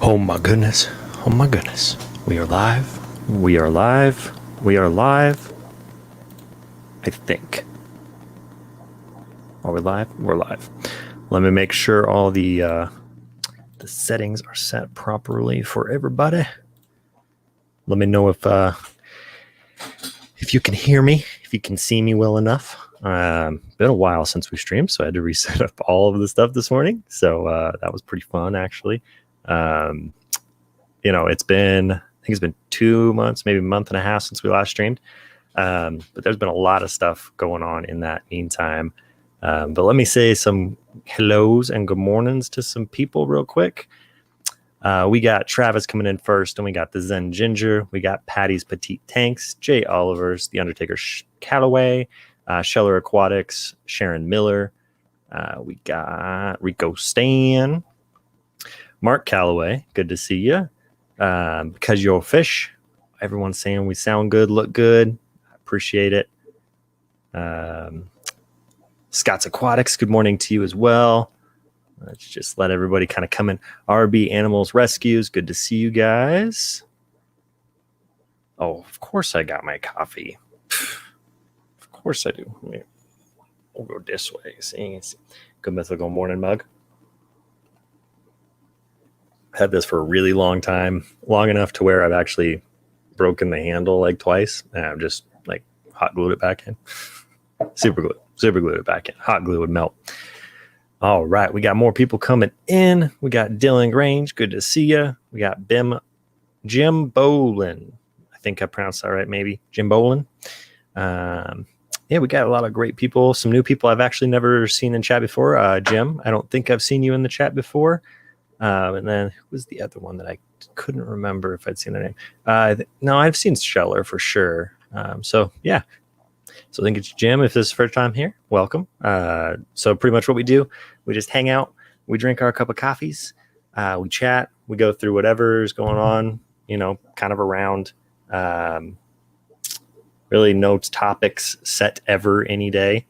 Oh my goodness. Oh my goodness. We are live. We are live. We are live. I think. Are we live? We're live. Let me make sure all the settings are set properly for everybody. Let me know if you can hear me, if you can see me well enough. Been a while since we streamed, so I had to reset up all of the stuff this morning. So that was pretty fun, actually. It's been, I think it's been 2 months, maybe a month and a half since we last streamed. But there's been a lot of stuff going on in that meantime. But let me say some hellos and good mornings to some people real quick. We got Travis coming in first, and we got the Zen Ginger. We got Patty's Petite Tanks, Jay Oliver's, The Undertaker Callaway, Scheller Aquatics, Sharon Miller. We got Rico Stan, Mark Callaway. Good to see you. Because you're a fish. Everyone's saying we sound good, look good. I appreciate it. Scott's Aquatics, good morning to you as well. Let's just let everybody kind of come in. RB Animals Rescues, good to see you guys. Oh, of course I got my coffee. Of course I do. We'll go this way. See? Good mythical morning mug. Had this for a really long time, long enough to where I've actually broken the handle like twice, and I've just like hot glued it back in. Super glued it back in. Hot glue would melt. All right, we got more people coming in. We got Dylan Grange, good to see you. We got Jim Bolin. I think I pronounced that right, maybe. Jim Bolin. Yeah, we got a lot of great people. Some new people I've actually never seen in chat before. Jim, I don't think I've seen you in the chat before. And then who was the other one that I couldn't remember if I'd seen their name? No, I've seen Scheller for sure. So yeah. So I think it's Jim. If this is the first time here, welcome. So pretty much what we do, we just hang out, we drink our cup of coffees, we chat, we go through whatever's going on, kind of around. Really no topics set ever any day,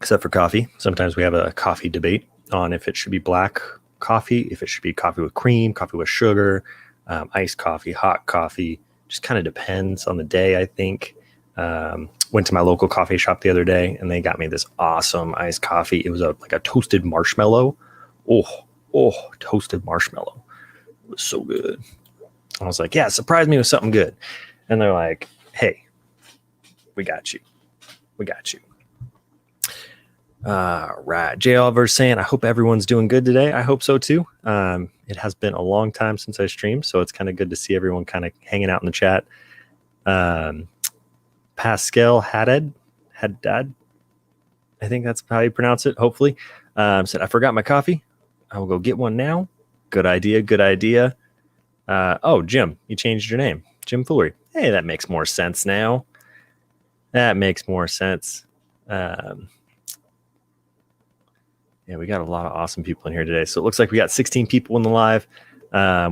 except for coffee. Sometimes we have a coffee debate on if it should be black coffee, if it should be coffee with cream, coffee with sugar, iced coffee, hot coffee. Just kind of depends on the day, I think. Went to my local coffee shop the other day, and they got me this awesome iced coffee. It was like a toasted marshmallow. Oh, toasted marshmallow. It was so good. I was like, yeah, surprise me with something good. And they're like, hey, we got you. All right. Jay Oliver's saying, I hope everyone's doing good today. I hope so too. It has been a long time since I streamed, so it's kind of good to see everyone kind of hanging out in the chat. Pascal Haddad, I think that's how you pronounce it, hopefully. Said, I forgot my coffee. I will go get one now. Good idea. Oh, Jim, you changed your name. Jim Foolery. Hey, that makes more sense now. Yeah, we got a lot of awesome people in here today. So it looks like we got 16 people in the live,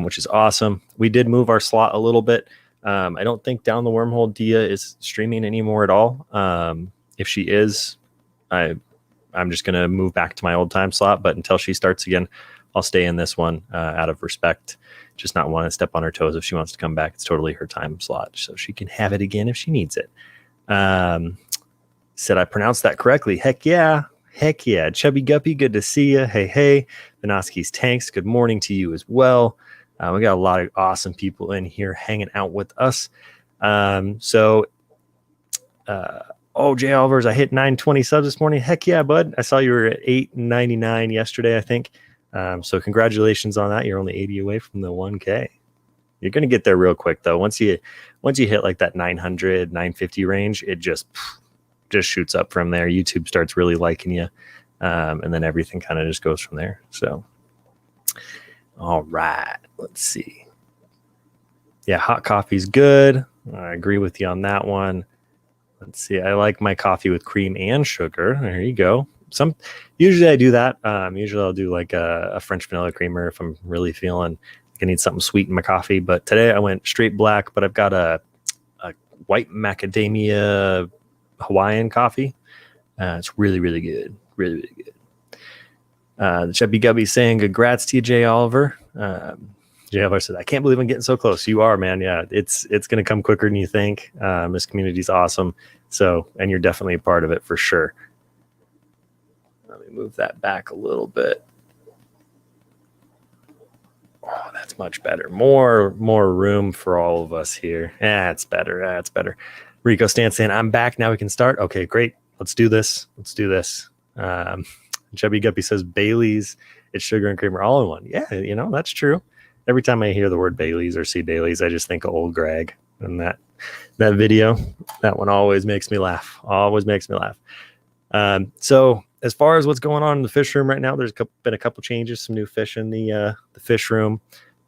which is awesome. We did move our slot a little bit. I don't think Down the Wormhole Dia is streaming anymore at all. If she is, I'm just going to move back to my old time slot. But until she starts again, I'll stay in this one out of respect. Just not want to step on her toes. If she wants to come back, it's totally her time slot. So she can have it again if she needs it. Said I pronounced that correctly. Heck yeah. Chubby Guppy, good to see you. Hey. Vinoski's Tanks, good morning to you as well. We got a lot of awesome people in here hanging out with us. Jay Olvers, I hit 920 subs this morning. Heck yeah, bud. I saw you were at 899 yesterday, I think. So congratulations on that. You're only 80 away from the 1K. You're going to get there real quick, though. Once you hit like that 900, 950 range, it just shoots up from there. YouTube starts really liking you, and then everything kind of just goes from there. So, all right, let's see. Yeah, hot coffee's good. I agree with you on that one. Let's see. I like my coffee with cream and sugar. There you go. Usually I do that. Usually I'll do like a French vanilla creamer if I'm really feeling like I need something sweet in my coffee. But today I went straight black, but I've got a white macadamia Hawaiian coffee. It's really, really good. Really, really good. The Chubby Gubby saying, congrats to you, Jay Oliver. Jay Oliver said, I can't believe I'm getting so close. You are, man. Yeah, it's going to come quicker than you think. This community is awesome. So, and you're definitely a part of it for sure. Let me move that back a little bit. Oh, that's much better. More room for all of us here. It's better. It's better. Rico Stan saying, I'm back. Now we can start. Okay, great. Let's do this. Chubby Guppy says, Bailey's, it's sugar and creamer all in one. Yeah, that's true. Every time I hear the word Bailey's or see Bailey's, I just think of old Greg. And that video, that one always makes me laugh. So as far as what's going on in the fish room right now, there's been a couple changes, some new fish in the fish room.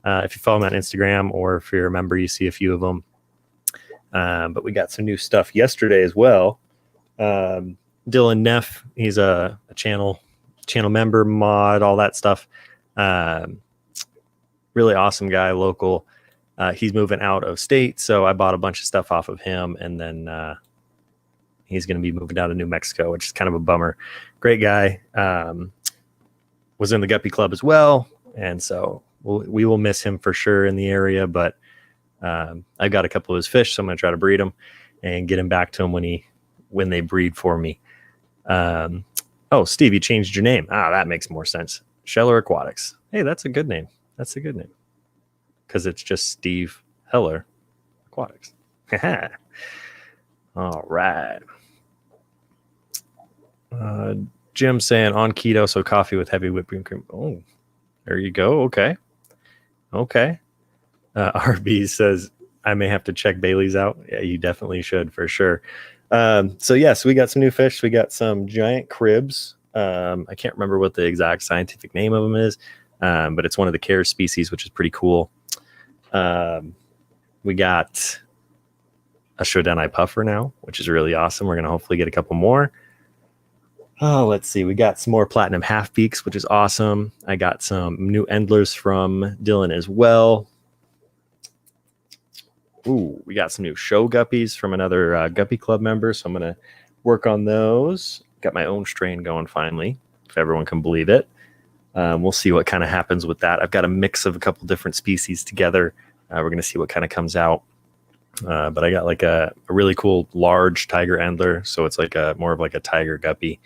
If you follow me on Instagram or if you're a member, you see a few of them. But we got some new stuff yesterday as well. Dylan Neff, he's a channel member, mod, all that stuff. Really awesome guy, local. He's moving out of state, so I bought a bunch of stuff off of him, and then he's going to be moving down to New Mexico, which is kind of a bummer. Great guy. Was in the Guppy Club as well, and so we will miss him for sure in the area, but I've got a couple of his fish, so I'm going to try to breed them and get him back to him when they breed for me. Steve, you changed your name. That makes more sense. Scheller Aquatics. Hey, that's a good name. Because it's just Steve Heller Aquatics. All right. Jim saying on keto, so coffee with heavy whipping cream. Oh, there you go. Okay. RB says I may have to check Bailey's out. Yeah, you definitely should for sure. So we got some new fish. We got some giant cribs. I can't remember what the exact scientific name of them is, but it's one of the care species, which is pretty cool. We got a Shodanai puffer now, which is really awesome. We're going to hopefully get a couple more. Let's see. We got some more platinum half beaks, which is awesome. I got some new endlers from Dylan as well. Ooh, we got some new show guppies from another Guppy Club member, so I'm going to work on those. Got my own strain going finally, if everyone can believe it. We'll see what kind of happens with that. I've got a mix of a couple different species together. We're going to see what kind of comes out. But I got like a really cool large tiger endler, so it's like more of like a tiger guppy.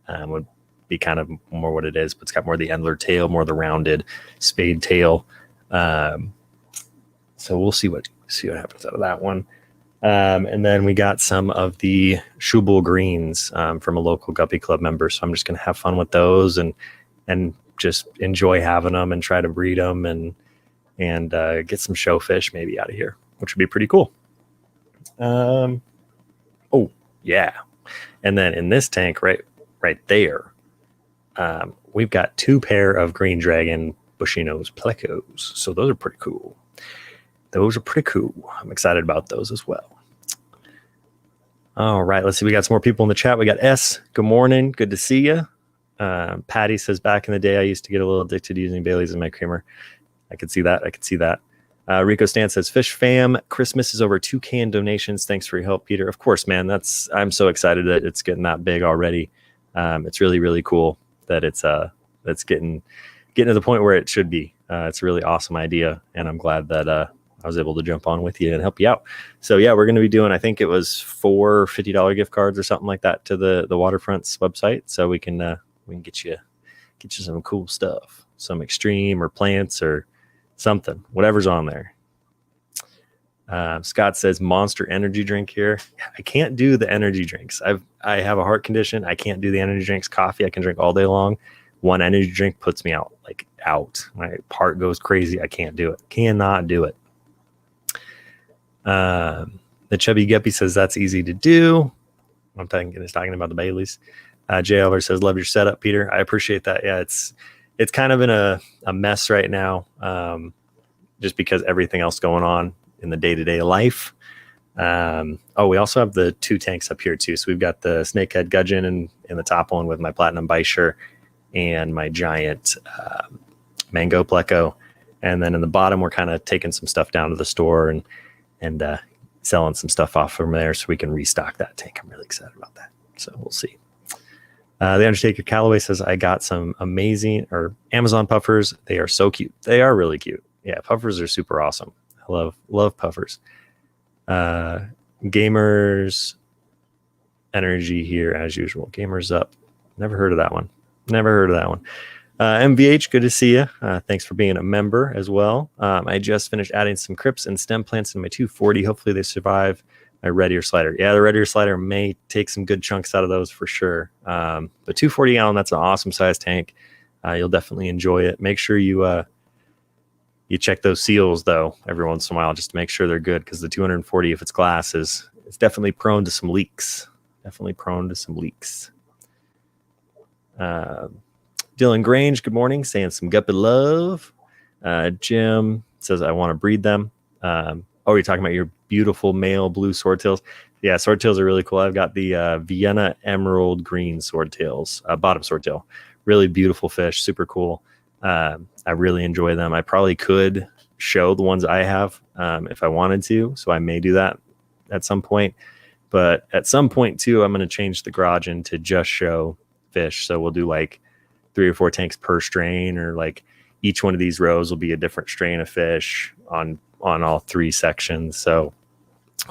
Would be kind of more what it is, but it's got more of the endler tail, more of the rounded spade tail. So we'll see what happens out of that one. And then we got some of the Schubel greens from a local Guppy Club member. So I'm just going to have fun with those and just enjoy having them and try to breed them and get some showfish maybe out of here, which would be pretty cool. Oh yeah. And then in this tank right there, we've got 2 pair of green dragon bushy nose plecos. So those are pretty cool. I'm excited about those as well. All right, let's see. We got some more people in the chat. We got S. Good morning. Good to see you. Patty says, back in the day, I used to get a little addicted to using Bailey's in my creamer. I could see that. Rico Stan says, Fish Fam, Christmas is over 2K in donations. Thanks for your help, Peter. Of course, man. I'm so excited that it's getting that big already. It's really, really cool that it's getting to the point where it should be. It's a really awesome idea, and I'm glad that I was able to jump on with you and help you out. So yeah, we're going to be doing, I think it was 4 $50 gift cards or something like that to the WaterFront's website. So we can get you some cool stuff, some Xtreme or plants or something, whatever's on there. Scott says Monster energy drink here. I can't do the energy drinks. I have a heart condition. I can't do the energy drinks. Coffee I can drink all day long. One energy drink puts me out. My heart goes crazy. I can't do it. Cannot do it. The Chubby Guppy says that's easy to do. I'm talking about the Baileys. Jay Elver says, love your setup, Peter. I appreciate that. Yeah, it's kind of in a mess right now, just because everything else going on in the day-to-day life. We also have the 2 tanks up here too. So we've got the snakehead gudgeon in the top one with my platinum bisher and my giant mango pleco. And then in the bottom, we're kind of taking some stuff down to the store and selling some stuff off from there so we can restock that tank. I'm really excited about that. So we'll see. The Undertaker Callaway says, I got some amazing Amazon puffers. They are so cute. They are really cute. Yeah, puffers are super awesome. I love puffers. Gamers Energy here as usual. Gamers Up. Never heard of that one. MVH, good to see you. Thanks for being a member as well. I just finished adding some crypts and stem plants in my 240. Hopefully they survive my red ear slider. Yeah, the red ear slider may take some good chunks out of those for sure. But 240 gallon, that's an awesome size tank. You'll definitely enjoy it. Make sure you check those seals though every once in a while just to make sure they're good, because the 240, if it's glass, it's definitely prone to some leaks. Dylan Grange, good morning, saying some guppy love. Jim says, I want to breed them. You're talking about your beautiful male blue swordtails. Yeah, swordtails are really cool. I've got the Vienna Emerald Green swordtails, bottom swordtail. Really beautiful fish, super cool. I really enjoy them. I probably could show the ones I have if I wanted to, so I may do that at some point. But at some point, too, I'm going to change the garage into just show fish. So we'll do like 3 or 4 tanks per strain, or like each one of these rows will be a different strain of fish on all 3 sections. So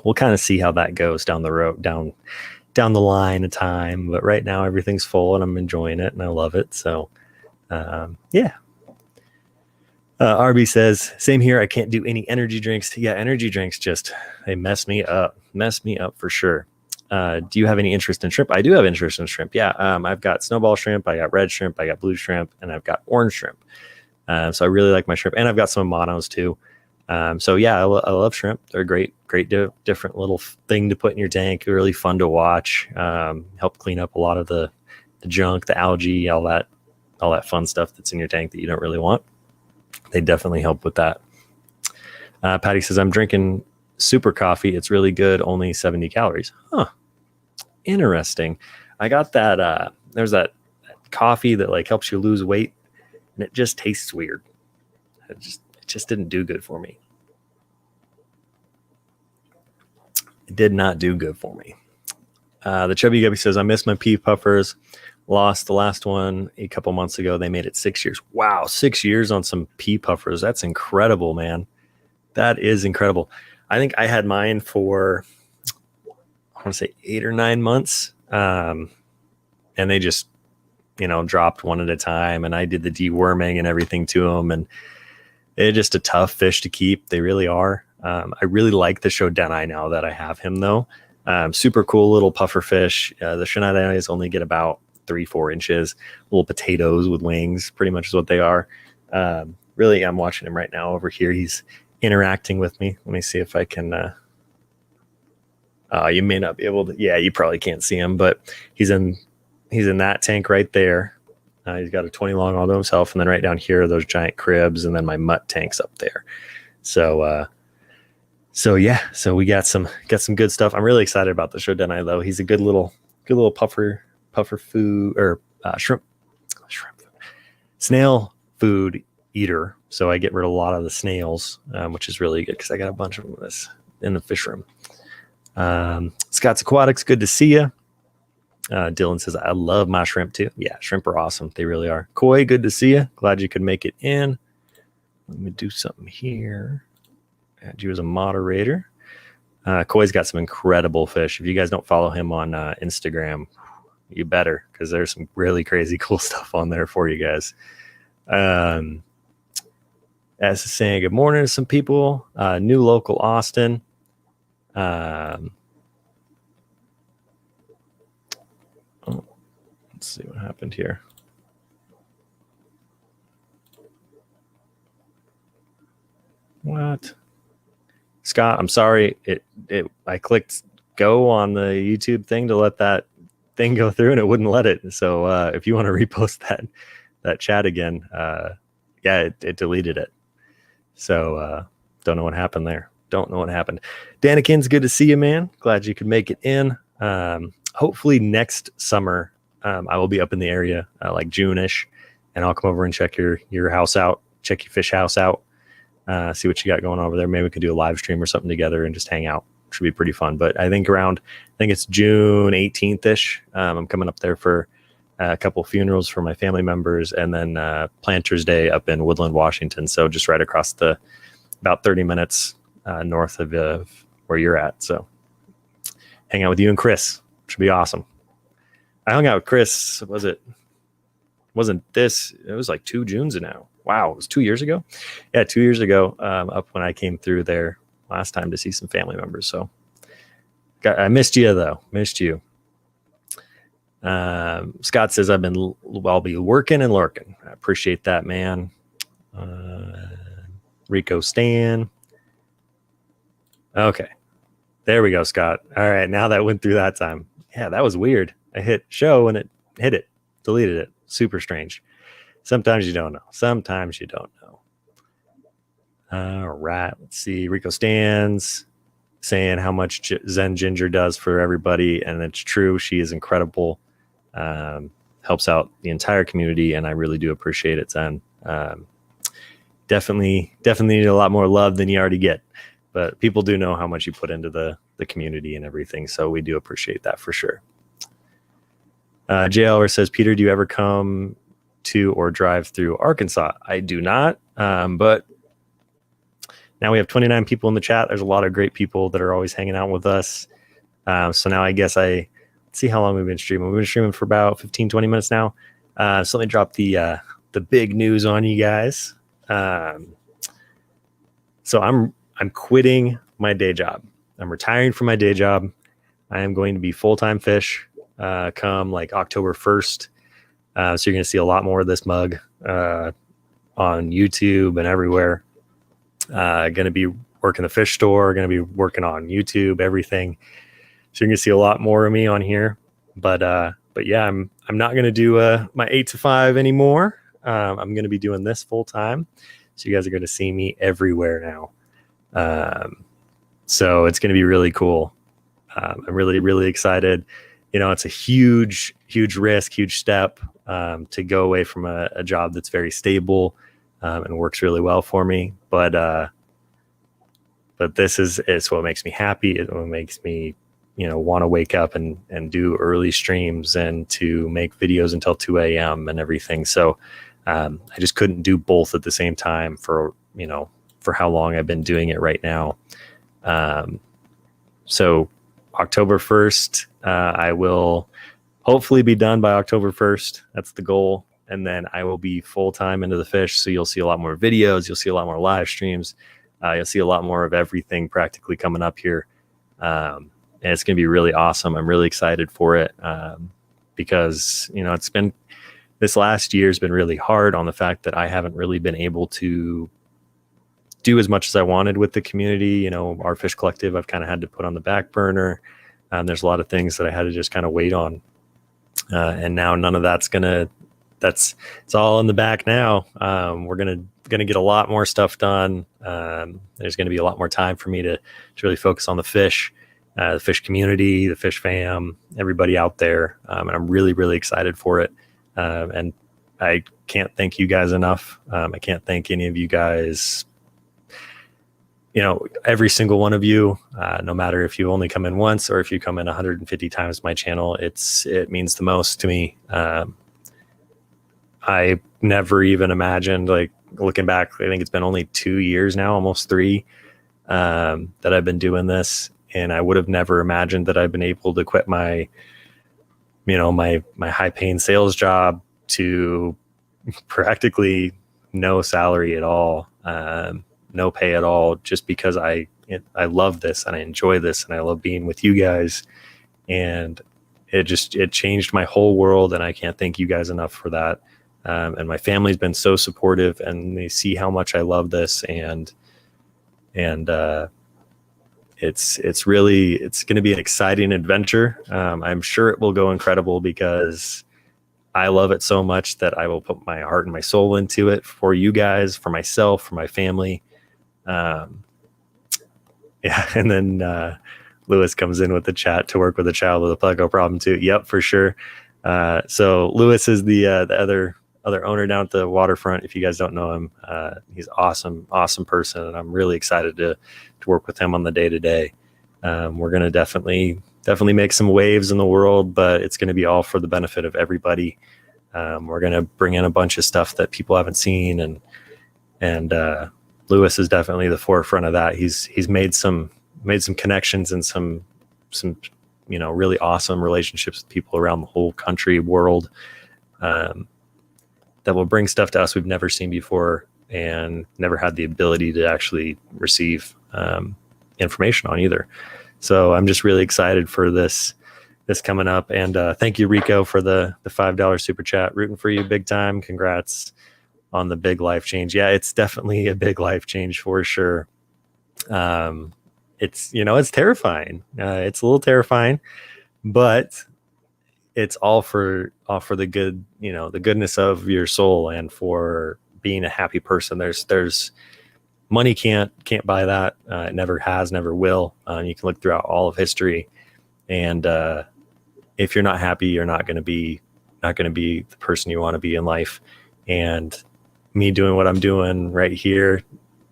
we'll kind of see how that goes down the road, down the line of time. But right now everything's full and I'm enjoying it and I love it. So yeah. RB says, same here. I can't do any energy drinks. Yeah, energy drinks they mess me up for sure. Do you have any interest in shrimp? I do have interest in shrimp. Yeah. I've got snowball shrimp, I got red shrimp, I got blue shrimp, and I've got orange shrimp. So I really like my shrimp, and I've got some monos too. So yeah, I love shrimp. They're a great different little thing to put in your tank. Really fun to watch. Help clean up a lot of the junk, the algae, all that fun stuff that's in your tank that you don't really want. They definitely help with that. Patty says, I'm drinking super coffee. It's really good. Only 70 calories. Huh. Interesting. I got that. There's that coffee that like helps you lose weight, and it just tastes weird. It just didn't do good for me. It did not do good for me. The Chubby Gubby says, I miss my pea puffers. Lost the last one a couple months ago. They made it 6 years. Wow, 6 years on some pea puffers. That's incredible, man. That is incredible. I think I had mine for, I want to say 8 or 9 months. And they just, dropped one at a time. And I did the deworming and everything to them. And they're just a tough fish to keep. They really are. I really like the Shodanai now that I have him, though. Super cool little puffer fish. The Shodanais only get about 3-4 inches, little potatoes with wings, pretty much is what they are. Really, I'm watching him right now over here. He's interacting with me. Let me see if I can. You may not be able to. Yeah, you probably can't see him, but he's in that tank right there. He's got a 20 long all to himself, and then right down here are those giant cribs, and then my mutt tank's up there. So yeah, so we got some good stuff. I'm really excited about the Shodanai though. He's a good little puffer food, or shrimp snail food eater. So I get rid of a lot of the snails, which is really good because I got a bunch of them in the fish room. Scott's Aquatics, good to see you. Dylan says, I love my shrimp too. Yeah, shrimp are awesome. They really are. Koi, good to see you. Glad you could make it in. Let me do something here. Add you as a moderator. Koi's got some incredible fish. If you guys don't follow him on Instagram, you better, because there's some really crazy cool stuff on there for you guys. As saying good morning to some people. New local Austin. Let's see what happened here. What? Scott, I'm sorry. I clicked go on the YouTube thing to let that thing go through, and it wouldn't let it. So if you want to repost that chat again, yeah, it deleted it. So don't know what happened there. Don't know what happened. Danikin's good to see you, man. Glad you could make it in. Hopefully next summer, I will be up in the area like June-ish, and I'll come over and check your house out, check your fish house out, see what you got going on over there. Maybe we could do a live stream or something together and just hang out. Should be pretty fun. But I think it's June 18th-ish. I'm coming up there for a couple funerals for my family members, and then Planters Day up in Woodland, Washington. So just right across about 30 minutes north of where you're at. So hang out with you and Chris. Should be awesome. I hung out with Chris. It was like 2 Junes now. Wow. It was 2 years ago. Yeah. 2 years ago, up when I came through there last time to see some family members. So I missed you though. Missed you. Scott says I'll be working and lurking. I appreciate that, man. Rico Stan. Okay. There we go, Scott. All right. Now that went through that time. Yeah, that was weird. I hit show and it hit it, deleted it. Super strange. Sometimes you don't know. Sometimes you don't know. All right. Let's see. Rico Stands saying how much Zen Ginger does for everybody. And it's true. She is incredible. Helps out the entire community. And I really do appreciate it, Zen. Definitely need a lot more love than you already get. But people do know how much you put into the community and everything. So we do appreciate that for sure. JLR says, Peter, do you ever come to or drive through Arkansas? I do not. But now we have 29 people in the chat. There's a lot of great people that are always hanging out with us. So now I guess let's see how long we've been streaming. We've been streaming for about 15, 20 minutes now. So let me drop the big news on you guys. So I'm quitting my day job. I'm retiring from my day job. I am going to be full-time fish come like October 1st. So you're going to see a lot more of this mug on YouTube and everywhere. Going to be working the fish store, going to be working on YouTube, everything. So you're going to see a lot more of me on here. But yeah, I'm not going to do my 8 to 5 anymore. I'm going to be doing this full time. So you guys are going to see me everywhere now. So it's going to be really cool. I'm really, really excited. You know, it's a huge risk, huge step to go away from a job that's very stable and works really well for me. But this is what makes me happy. It what makes me, want to wake up and do early streams and to make videos until 2 a.m. and everything. So I just couldn't do both at the same time for how long I've been doing it right now. So October 1st, I will hopefully be done by October 1st. That's the goal. And then I will be full-time into the fish. So you'll see a lot more videos. You'll see a lot more live streams. You'll see a lot more of everything practically coming up here. And it's going to be really awesome. I'm really excited for it because, this last year has been really hard on the fact that I haven't really been able to do as much as I wanted with the community. Our fish collective, I've kind of had to put on the back burner. There's a lot of things that I had to just kind of wait on. And now none of that's it's all in the back now. We're going to get a lot more stuff done. There's going to be a lot more time for me to really focus on the fish community, the fish fam, everybody out there. And I'm really, really excited for it. And I can't thank you guys enough. I can't thank any of you guys, every single one of you, no matter if you only come in once or if you come in 150 times my channel, it means the most to me. I never even imagined, like looking back, I think it's been only 2 years now, almost 3, that I've been doing this. And I would have never imagined that I've been able to quit my high paying sales job to practically no salary at all, no pay at all, just because I love this and I enjoy this and I love being with you guys. And it changed my whole world. And I can't thank you guys enough for that. And my family's been so supportive and they see how much I love this. And it's going to be an exciting adventure. I'm sure it will go incredible because I love it so much that I will put my heart and my soul into it for you guys, for myself, for my family. Yeah. And then, Lewis comes in with the chat to work with a child with a pleco problem too. Yep, for sure. So Lewis is the other owner down at the WaterFront. If you guys don't know him, he's awesome person. And I'm really excited to work with him on the day-to-day. We're going to definitely definitely make some waves in the world, but it's going to be all for the benefit of everybody. We're going to bring in a bunch of stuff that people haven't seen, and Lewis is definitely the forefront of that. He's made some connections and some really awesome relationships with people around the whole country, world, that will bring stuff to us we've never seen before and never had the ability to actually receive information on either. So I'm just really excited for this coming up. And thank you, Rico, for the $5 super chat. Rooting for you big time. Congrats on the big life change. Yeah, it's definitely a big life change for sure. It's terrifying. It's a little terrifying, but it's all for the good, the goodness of your soul and for being a happy person. There's money can't buy that. It never has, never will. You can look throughout all of history, and if you're not happy, you're not going to be the person you want to be in life. And me doing what I'm doing right here,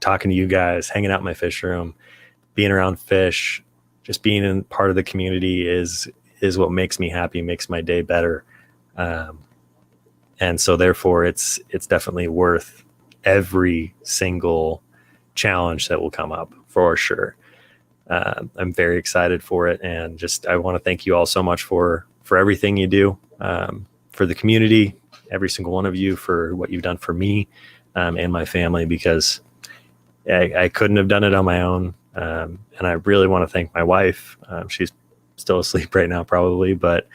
talking to you guys, hanging out in my fish room, being around fish, just being in part of the community is what makes me happy, makes my day better. And so therefore it's definitely worth every single challenge that will come up for sure. I'm very excited for it. And just, I want to thank you all so much for everything you do, for the community, every single one of you, for what you've done for me, and my family, because I couldn't have done it on my own. And I really want to thank my wife. She's still asleep right now, probably, but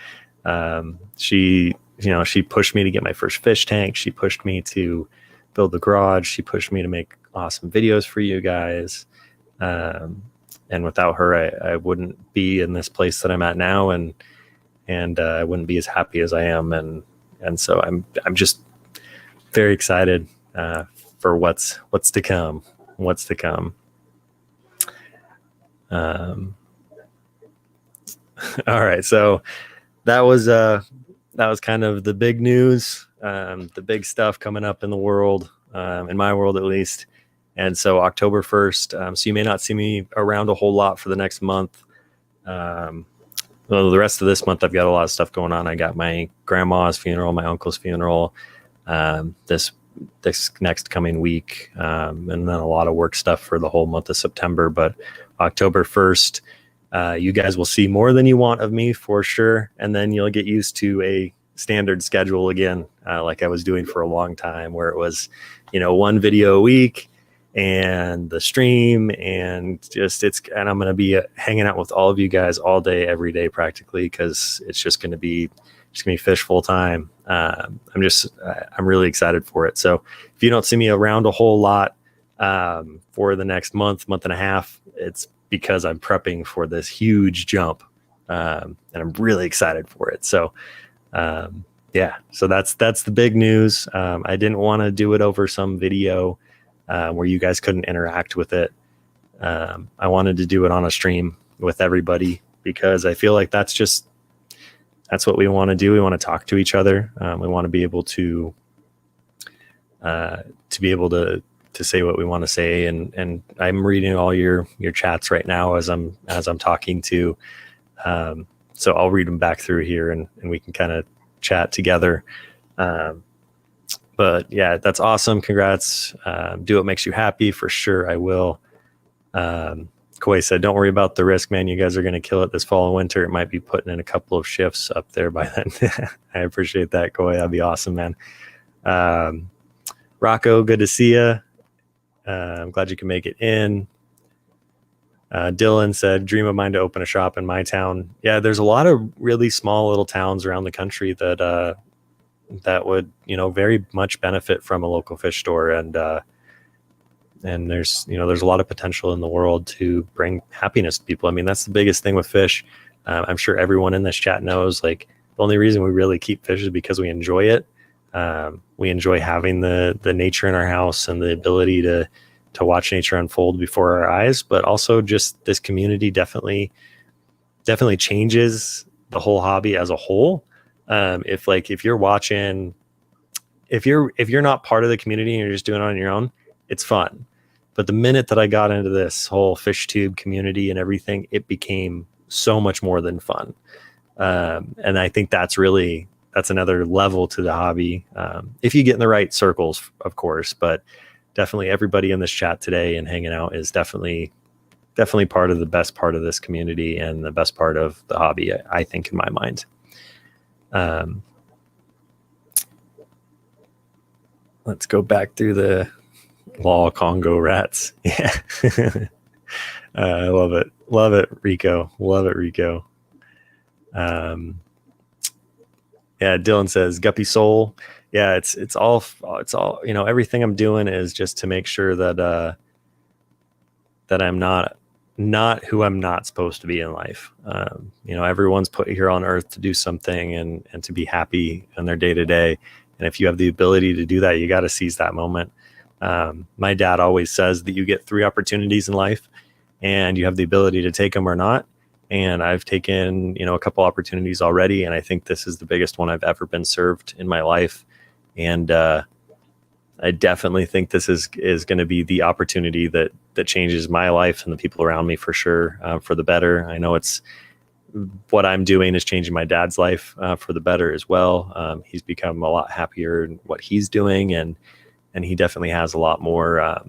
she pushed me to get my first fish tank. She pushed me to build the garage. She pushed me to make awesome videos for you guys. And without her, I wouldn't be in this place that I'm at now, and I wouldn't be as happy as I am. And so I'm just very excited for what's to come. What's to come. All right, so that was kind of the big news, the big stuff coming up in the world, in my world at least. And so October 1st, so you may not see me around a whole lot for the next month. Well, the rest of this month, I've got a lot of stuff going on. I got my grandma's funeral, my uncle's funeral, this next coming week, and then a lot of work stuff for the whole month of September. But October 1st, you guys will see more than you want of me for sure. And then you'll get used to a standard schedule again, like I was doing for a long time, where it was, one video a week and the stream, and I'm going to be hanging out with all of you guys all day, every day, practically, because it's just going to be fish full time. I'm really excited for it. So if you don't see me around a whole lot, for the next month and a half, it's because I'm prepping for this huge jump. And I'm really excited for it. So, so that's the big news. I didn't want to do it over some video, where you guys couldn't interact with it. I wanted to do it on a stream with everybody, because I feel like that's what we want to do. We want to talk to each other. We want to be able to say what we want to say. And I'm reading all your chats right now as I'm talking to, so I'll read them back through here, and we can kind of chat together. But yeah, that's awesome. Congrats. Do what makes you happy. For sure, I will. Koi said, don't worry about the risk, man. You guys are going to kill it this fall and winter. It might be putting in a couple of shifts up there by then. I appreciate that, Koi. That'd be awesome, man. Rocco, good to see you. I'm glad you can make it in. Dylan said, dream of mine to open a shop in my town. Yeah, there's a lot of really small little towns around the country that would, very much benefit from a local fish store. And there's a lot of potential in the world to bring happiness to people. I mean, that's the biggest thing with fish. I'm sure everyone in this chat knows, like, the only reason we really keep fish is because we enjoy it. We enjoy having the nature in our house and the ability to watch nature unfold before our eyes, but also just this community definitely changes the whole hobby as a whole. If you're watching, if you're not part of the community and you're just doing it on your own, it's fun. But the minute that I got into this whole fish tube community and everything, it became so much more than fun. And I think that's another level to the hobby. If you get in the right circles, of course, but definitely everybody in this chat today and hanging out is definitely part of the best part of this community and the best part of the hobby, I think, in my mind. Let's go back through the law Congo rats. Yeah. I love it. Love it, Rico. Love it, Rico. Yeah, Dylan says Guppy Soul. Yeah, it's all, everything I'm doing is just to make sure that that I'm not who I'm not supposed to be in life. Everyone's put here on earth to do something and to be happy in their day to day. And if you have the ability to do that, you got to seize that moment. My dad always says that you get 3 opportunities in life and you have the ability to take them or not. And I've taken, a couple opportunities already. And I think this is the biggest one I've ever been served in my life. And I definitely think this is going to be the opportunity that changes my life and the people around me for sure, for the better. I know it's what I'm doing is changing my dad's life for the better as well. He's become a lot happier in what he's doing, and he definitely has a lot more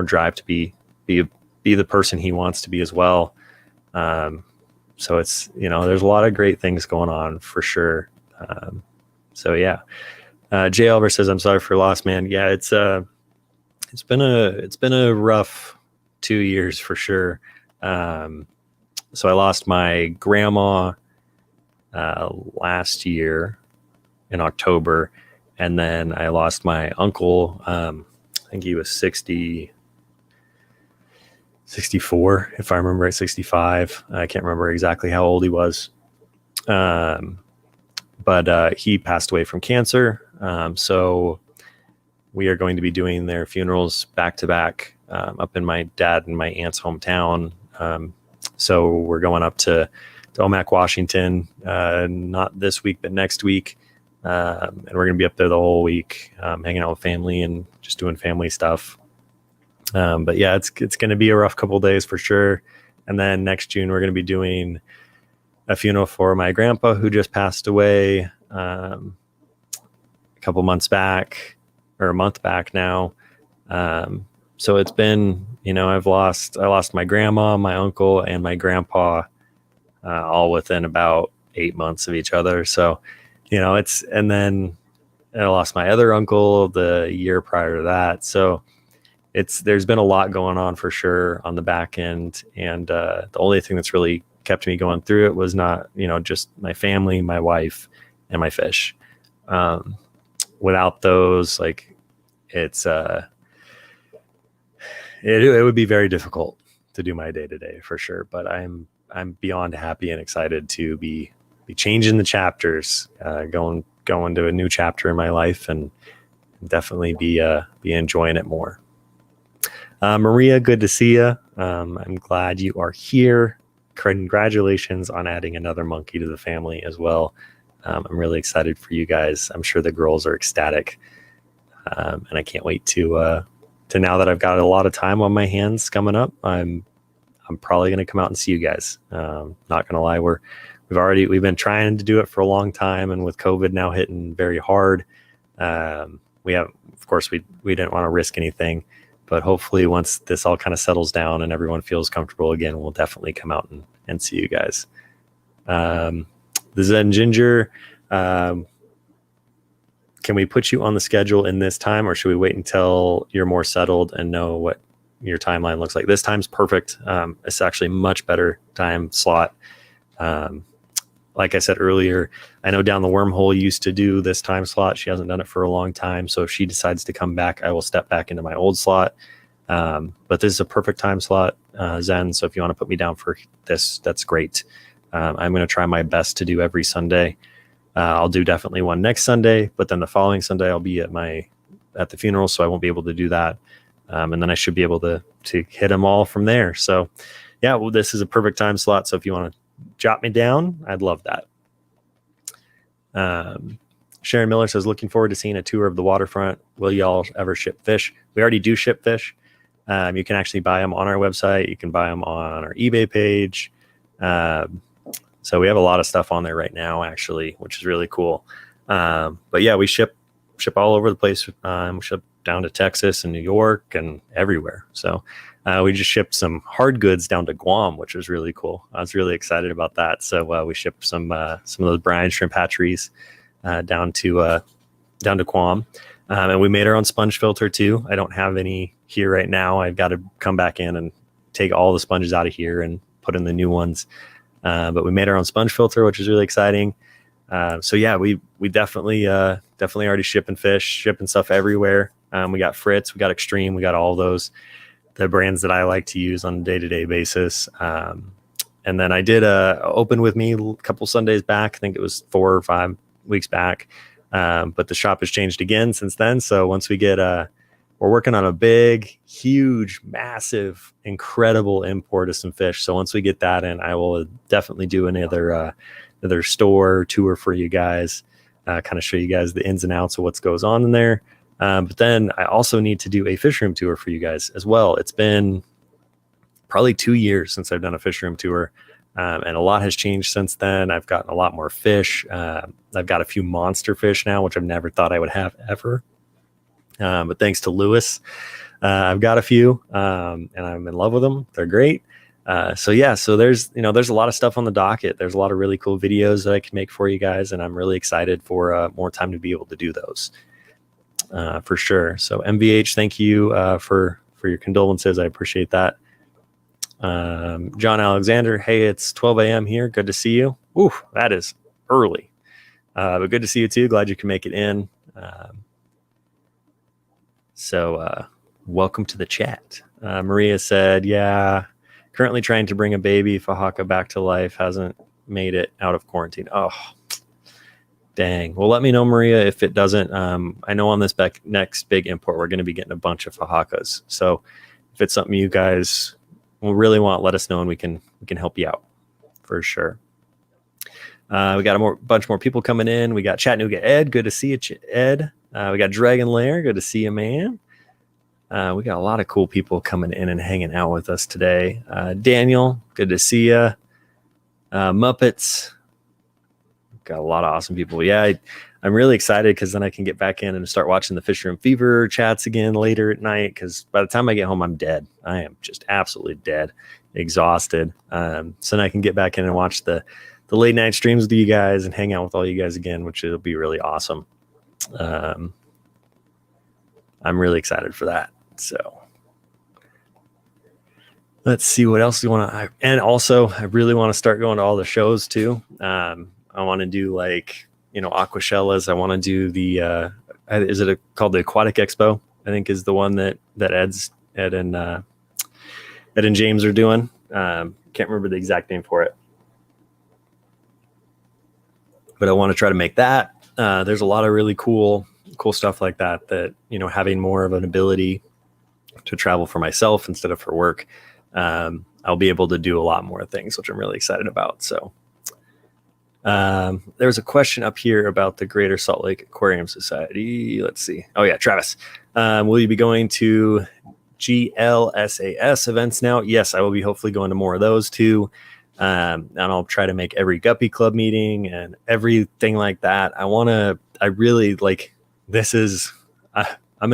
drive to be the person he wants to be as well. So it's, there's a lot of great things going on for sure. So yeah. Jay Albert says, I'm sorry for your loss, man. Yeah, it's been a rough 2 years for sure. So I lost my grandma last year in October, and then I lost my uncle. I think he was 64, if I remember right, 65. I can't remember exactly how old he was. But he passed away from cancer. So we are going to be doing their funerals back to back up in my dad and my aunt's hometown. So we're going up to Omak, Washington, not this week, but next week. And we're going to be up there the whole week, hanging out with family and just doing family stuff. But yeah, it's going to be a rough couple of days for sure. And then next June, we're going to be doing a funeral for my grandpa who just passed away a couple months back, or a month back now. So it's been, I lost my grandma, my uncle, and my grandpa all within about 8 months of each other. So, and then I lost my other uncle the year prior to that. So there's been a lot going on for sure on the back end. And the only thing that's really kept me going through it was not, just my family, my wife, and my fish. Without those, it would be very difficult to do my day to day for sure. But I'm beyond happy and excited to be changing the chapters, going to a new chapter in my life, and definitely be enjoying it more. Maria, good to see you. I'm glad you are here. Congratulations on adding another monkey to the family as well. I'm really excited for you guys. I'm sure the girls are ecstatic. And I can't wait to now that I've got a lot of time on my hands coming up, I'm probably going to come out and see you guys. Not going to lie. We've been trying to do it for a long time. And with COVID now hitting very hard, of course, we didn't want to risk anything, but hopefully once this all kind of settles down and everyone feels comfortable again, we'll definitely come out and see you guys. The Zen Ginger, can we put you on the schedule in this time, or should we wait until you're more settled and know what your timeline looks like? This time's perfect. It's actually a much better time slot. Like I said earlier, I know Down the Wormhole used to do this time slot. She hasn't done it for a long time. So if she decides to come back, I will step back into my old slot. But this is a perfect time slot, Zen. So if you want to put me down for this, that's great. I'm going to try my best to do every Sunday. I'll do definitely one next Sunday, but then the following Sunday I'll be at the funeral, so I won't be able to do that. And then I should be able to hit them all from there. So yeah, well, this is a perfect time slot. So if you want to jot me down, I'd love that. Sharon Miller says, looking forward to seeing a tour of the waterfront. Will y'all ever ship fish? We already do ship fish. You can actually buy them on our website. You can buy them on our eBay page. So we have a lot of stuff on there right now, actually, which is really cool. But yeah, we ship all over the place. We ship down to Texas and New York and everywhere. So we just shipped some hard goods down to Guam, which was really cool. I was really excited about that. So we shipped some of those brine shrimp hatcheries down to Guam. And we made our own sponge filter too. I don't have any here right now. I've got to come back in and take all the sponges out of here and put in the new ones. But we made our own sponge filter, which is really exciting. So yeah, we definitely already shipping stuff everywhere. We got Fritz, we got Xtreme, we got all those, the brands that I like to use on a day-to-day basis. And then I did open with me a couple Sundays back. I think it was 4 or 5 weeks back. But the shop has changed again since then. So once we get, we're working on a big, huge, massive, incredible import of some fish. So once we get that in, I will definitely do another store tour for you guys, kind of show you guys the ins and outs of what goes on in there. But then I also need to do a fish room tour for you guys as well. It's been probably 2 years since I've done a fish room tour. And a lot has changed since then. I've gotten a lot more fish. I've got a few monster fish now, which I've never thought I would have ever. But thanks to Lewis, I've got a few, and I'm in love with them. They're great. So there's a lot of stuff on the docket. There's a lot of really cool videos that I can make for you guys, and I'm really excited for more time to be able to do those, for sure. So MVH, thank you for your condolences. I appreciate that. John Alexander, hey, it's 12 a.m. here. Good to see you. Ooh, that is early. But good to see you too. Glad you can make it in. So welcome to the chat. Maria said, yeah, currently trying to bring a baby Fahaka back to life. Hasn't made it out of quarantine. Oh, dang. Well, let me know, Maria, if it doesn't. I know on this next big import, we're going to be getting a bunch of Fahakas. So if it's something you guys will really want, let us know and we can help you out for sure. We got a bunch more people coming in. We got Chattanooga Ed. Good to see you, Ed. We got Dragon Lair. Good to see you, man. We got a lot of cool people coming in and hanging out with us today. Daniel, good to see you. Muppets. Got a lot of awesome people. Yeah, I'm really excited because then I can get back in and start watching the Fish Room Fever chats again later at night, because by the time I get home, I'm dead. I am just absolutely dead, exhausted. So then I can get back in and watch the late night streams with you guys and hang out with all you guys again, which will be really awesome. I'm really excited for that. So let's see what else you want to. And also, I really want to start going to all the shows too. I want to do Aquashellas. I want to do the called the Aquatic Expo? I think is the one that Ed and James are doing. Can't remember the exact name for it, but I want to try to make that. There's a lot of really cool stuff like that, having more of an ability to travel for myself instead of for work. I'll be able to do a lot more things, which I'm really excited about. So there's a question up here about the Greater Salt Lake Aquarium Society. Let's see. Oh yeah, Travis. Will you be going to GLSAS events now? Yes, I will be hopefully going to more of those too. And I'll try to make every Guppy Club meeting and everything like that. I'm going to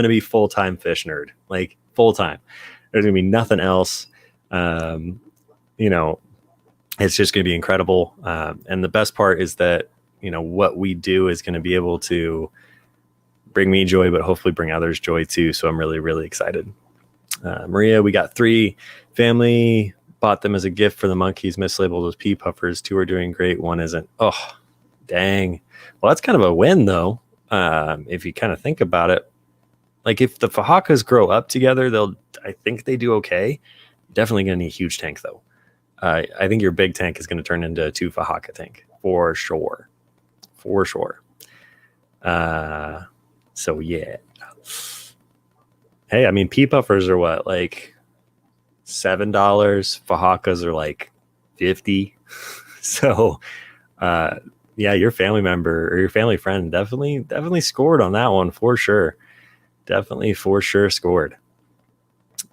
be full-time fish nerd, like full-time. There's going to be nothing else. It's just going to be incredible. And the best part is that, what we do is going to be able to bring me joy, but hopefully bring others joy too. So I'm really, really excited. Maria, we got 3 family, bought them as a gift for the monkeys, mislabeled as pea puffers. 2 are doing great. 1 isn't. Oh, dang. Well, that's kind of a win though. If you kind of think about it, like if the Fahakas grow up together, I think they do okay. Definitely going to need a huge tank though. I think your big tank is going to turn into a 2 Fahaka tank for sure. So yeah. Hey, I mean, pea puffers are what, like $7. Fahakas are like $50. So, yeah, your family member or your family friend definitely scored on that one for sure. Definitely for sure scored.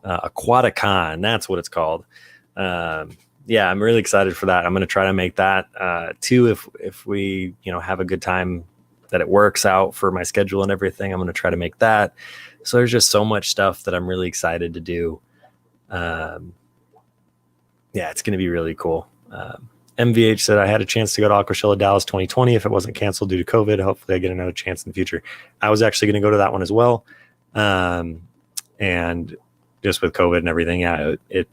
Aquaticon, that's what it's called. yeah, I'm really excited for that. I'm going to try to make that too. If we, have a good time that it works out for my schedule and everything, I'm going to try to make that. So there's just so much stuff that I'm really excited to do. Yeah, it's going to be really cool. MVH said I had a chance to go to Aquashella Dallas 2020 if it wasn't canceled due to COVID. Hopefully I get another chance in the future. I was actually going to go to that one as well. And just with COVID and everything, yeah, it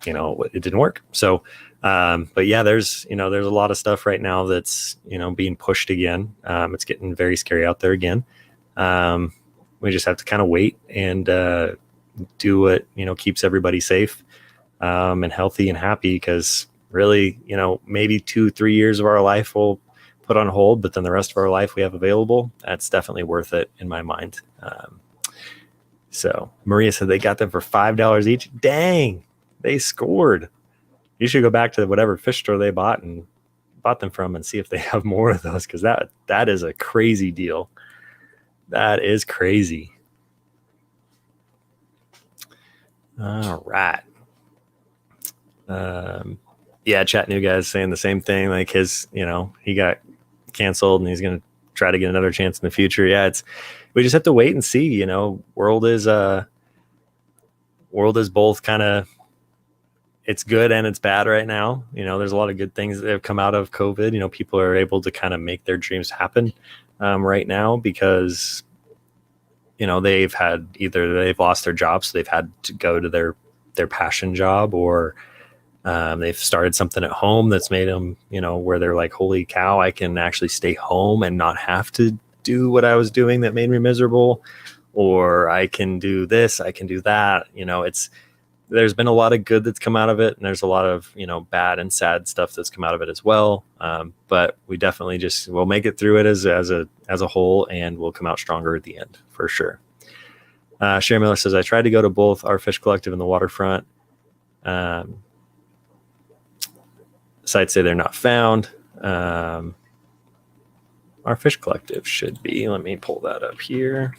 didn't work. So, but yeah, there's a lot of stuff right now that's, being pushed again. It's getting very scary out there again. We just have to kind of wait and do what, keeps everybody safe and healthy and happy, because really, maybe 2-3 years of our life we'll put on hold, but then the rest of our life we have available. That's definitely worth it in my mind. So Maria said they got them for $5 each. Dang, they scored. You should go back to whatever fish store they bought them from and see if they have more of those, because that is a crazy deal. That is crazy. All right. Yeah, Chattanooga guys saying the same thing. Like he got canceled and he's going to try to get another chance in the future. Yeah, we just have to wait and see. World is both kind of, it's good and it's bad right now. There's a lot of good things that have come out of COVID. People are able to kind of make their dreams happen right now because they've lost their jobs, so they've had to go to their passion job, or they've started something at home that's made them, where they're like, holy cow, I can actually stay home and not have to do what I was doing that made me miserable, or I can do this, I can do that. There's been a lot of good that's come out of it, and there's a lot of, bad and sad stuff that's come out of it as well. But we definitely we'll make it through it as a whole, and we'll come out stronger at the end for sure. Sherry Miller says, I tried to go to both our Fish Collective and the WaterFront. Sites say they're not found. Our Fish Collective should be. Let me pull that up here.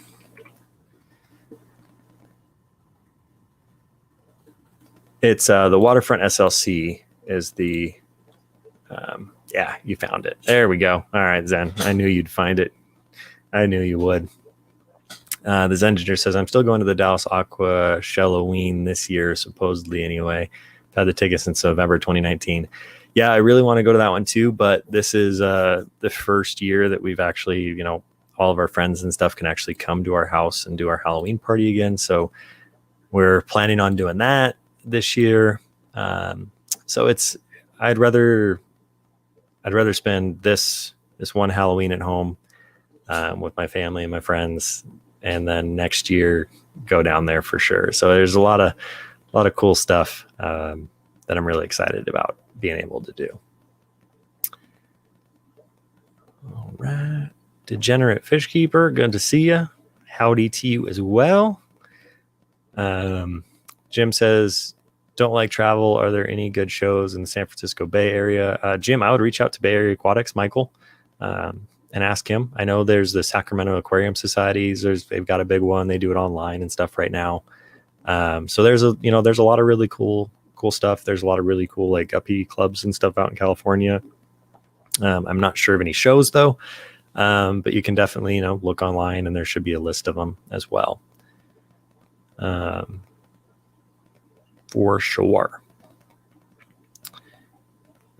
It's the WaterFront SLC is the, yeah, you found it. There we go. All right, Zen. I knew you'd find it. I knew you would. The Zen Ginger says, I'm still going to the Dallas Aqua Shalloween this year, supposedly anyway. I've had the ticket since November 2019. Yeah, I really want to go to that one too, but this is the first year that we've actually, all of our friends and stuff can actually come to our house and do our Halloween party again. So we're planning on doing that this year. So I'd rather spend this one Halloween at home with my family and my friends, and then next year go down there for sure. So there's a lot of cool stuff that I'm really excited about being able to do. All right. Degenerate Fish Keeper, good to see you. Howdy to you as well. Jim says, don't like travel. Are there any good shows in the San Francisco Bay Area? Jim, I would reach out to Bay Area Aquatics, Michael, and ask him. I know there's the Sacramento Aquarium Societies. They've got a big one. They do it online and stuff right now. So there's a lot of really cool stuff. There's a lot of really cool like guppy clubs and stuff out in California. I'm not sure of any shows though, but you can definitely look online, and there should be a list of them as well. For sure.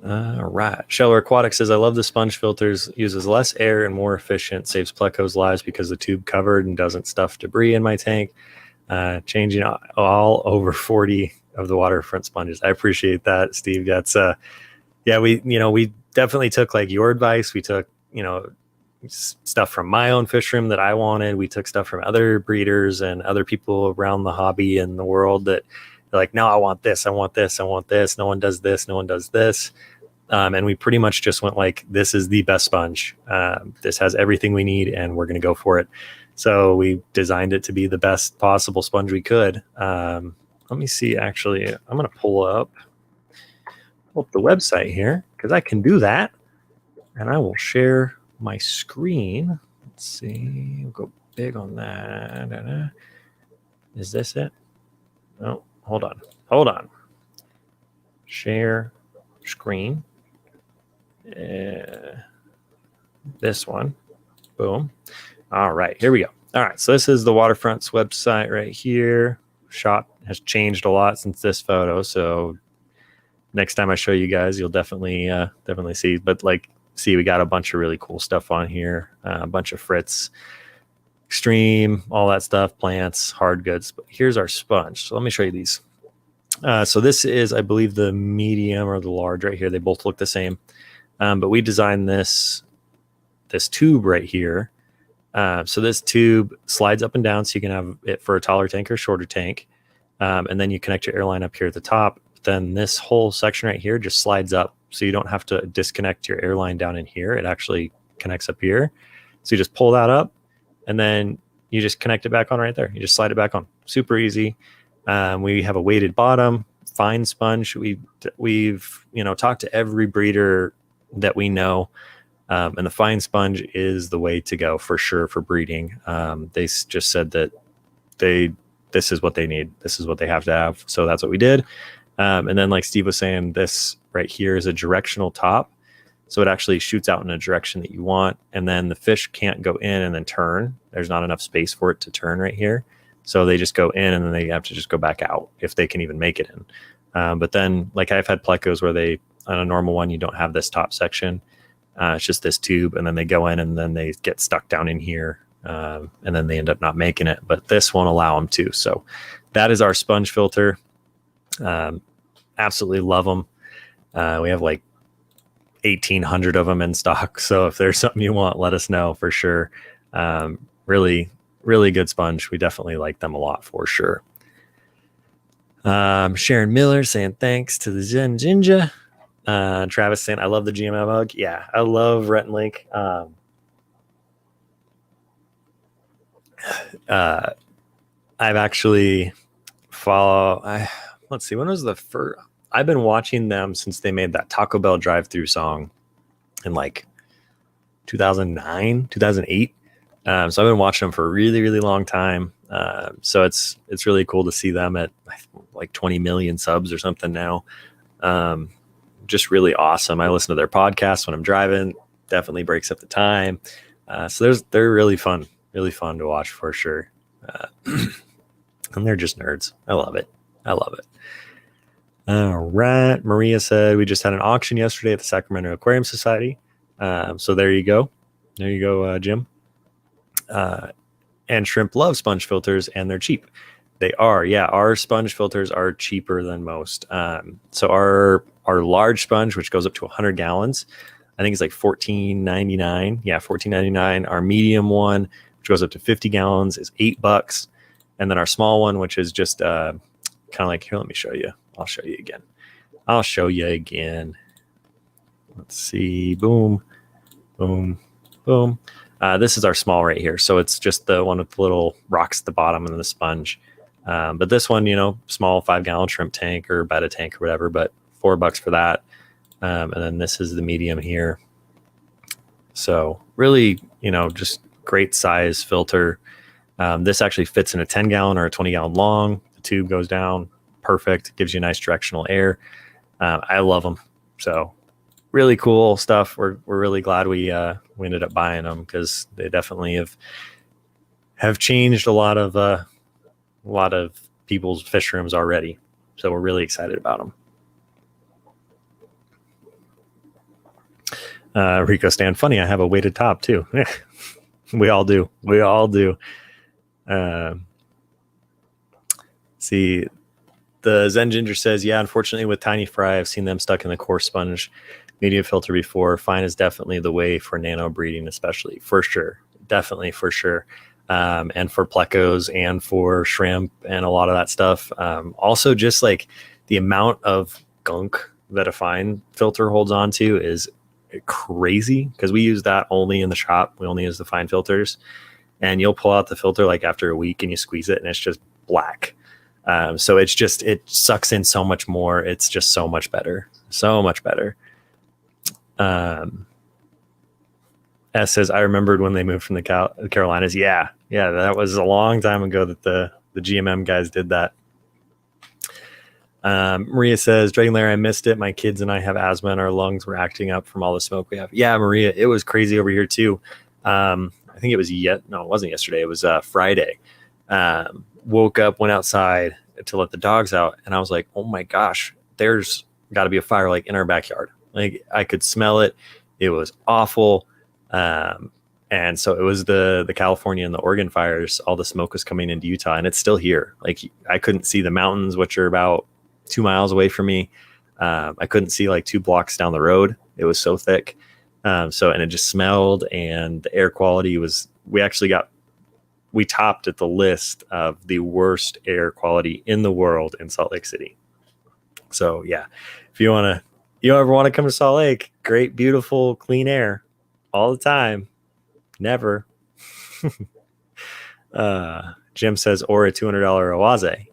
All right. Sheller Aquatics says, I love the sponge filters, uses less air and more efficient, saves Pleco's lives because the tube covered and doesn't stuff debris in my tank. Changing all over 40 of the WaterFront sponges. I appreciate that, Steve. That's yeah, we definitely took like your advice. We took, stuff from my own fish room that I wanted. We took stuff from other breeders and other people around the hobby and the world that they're like, no, I want this, I want this, I want this. No one does this, no one does this. And we pretty much just went like, this is the best sponge. This has everything we need, and we're going to go for it. So we designed it to be the best possible sponge we could. Let me see, actually, I'm going to pull up the website here because I can do that. And I will share my screen. Let's see. We'll go big on that. Is this it? No, hold on. Share screen. This one. Boom. All right, here we go. All right, so this is the WaterFront's website right here. Shot has changed a lot since this photo, so next time I show you guys, you'll definitely see. But like, see, we got a bunch of really cool stuff on here. A bunch of Fritz, Xtreme, all that stuff, plants, hard goods. But here's our sponge. So let me show you these. So this is, I believe, the medium or the large right here. They both look the same. But we designed this tube right here. So this tube slides up and down, so you can have it for a taller tank or shorter tank. And then you connect your airline up here at the top. Then this whole section right here just slides up, so you don't have to disconnect your airline down in here. It actually connects up here. So you just pull that up, and then you just connect it back on right there. You just slide it back on. Super easy. We have a weighted bottom, fine sponge. We've talked to every breeder that we know, and the fine sponge is the way to go for sure for breeding. They just said that this is what they need. This is what they have to have. So that's what we did. And then, like Steve was saying, this right here is a directional top. So it actually shoots out in a direction that you want. And then the fish can't go in and then turn. There's not enough space for it to turn right here. So they just go in, and then they have to just go back out if they can even make it in. But then, like, I've had plecos where they, on a normal one, you don't have this top section. It's just this tube, and then they go in, and then they get stuck down in here. And then they end up not making it. But this won't allow them to. So that is our sponge filter. Absolutely love them. We have like 1,800 of them in stock. So if there's something you want, let us know for sure. Really, really good sponge. We definitely like them a lot for sure. Sharon Miller saying thanks to the Zen Jinja. Travis saying, I love the GMM mug. Yeah, I love Rhett and Link. I've actually let's see, when was the first? I've been watching them since they made that Taco Bell drive-through song in like 2009, 2008. So I've been watching them for a really, really long time. So it's really cool to see them at like 20 million subs or something now. Just really awesome. I listen to their podcast when I'm driving. Definitely breaks up the time. So they're really fun to watch for sure. And they're just nerds. I love it. All right. Maria said, we just had an auction yesterday at the Sacramento Aquarium Society. So there you go. Jim. And shrimp love sponge filters, and they're cheap. They are. Yeah. Our sponge filters are cheaper than most. So our large sponge, which goes up to 100 gallons, I think it's like $14.99. Yeah. $14.99. Our medium one, which goes up to 50 gallons, is $8. And then our small one, which is just kind of like, here, let me show you. I'll show you again. Let's see. Boom, boom, boom. This is our small right here. So it's just the one with the little rocks at the bottom and the sponge. But this one, small 5-gallon shrimp tank or betta tank or whatever, but $4 for that. And then this is the medium here. So really, just great size filter. This actually fits in a 10-gallon or a 20-gallon long. The tube goes down perfect. Gives you nice directional air. I love them. So really cool stuff. We're really glad we ended up buying them, because they definitely have changed a lot of people's fish rooms already. So we're really excited about them. Rico Stan, funny, I have a weighted top too. We all do. See, the Zen Ginger says, yeah, unfortunately with Tiny Fry, I've seen them stuck in the coarse sponge media filter before. Fine is definitely the way for nano breeding, especially, for sure. Definitely, for sure. And for plecos and for shrimp and a lot of that stuff. Also, just like the amount of gunk that a fine filter holds on to is crazy, because we use that only in the shop. We only use the fine filters, and you'll pull out the filter like after a week and you squeeze it and it's just black. So it sucks in so much more. It's just so much better. S says, I remembered when they moved from the Carolinas. Yeah, that was a long time ago that the GMM guys did that. Maria says, Dragon Lair, I missed it. My kids and I have asthma and our lungs were acting up from all the smoke we have. Yeah, Maria, it was crazy over here too. I think it was it wasn't yesterday. It was Friday. Woke up, went outside to let the dogs out. And I was like, oh my gosh, there's got to be a fire like in our backyard. Like I could smell it. It was awful. And so it was the California and the Oregon fires. All the smoke was coming into Utah, and it's still here. Like I couldn't see the mountains, which are about 2 miles away from me. I couldn't see like 2 blocks down the road. It was so thick. And it just smelled, and the air quality was, we topped at the list of the worst air quality in the world in Salt Lake City. So yeah, if you ever want to come to Salt Lake, great, beautiful, clean air all the time. Never. Jim says, or a $200 Oase.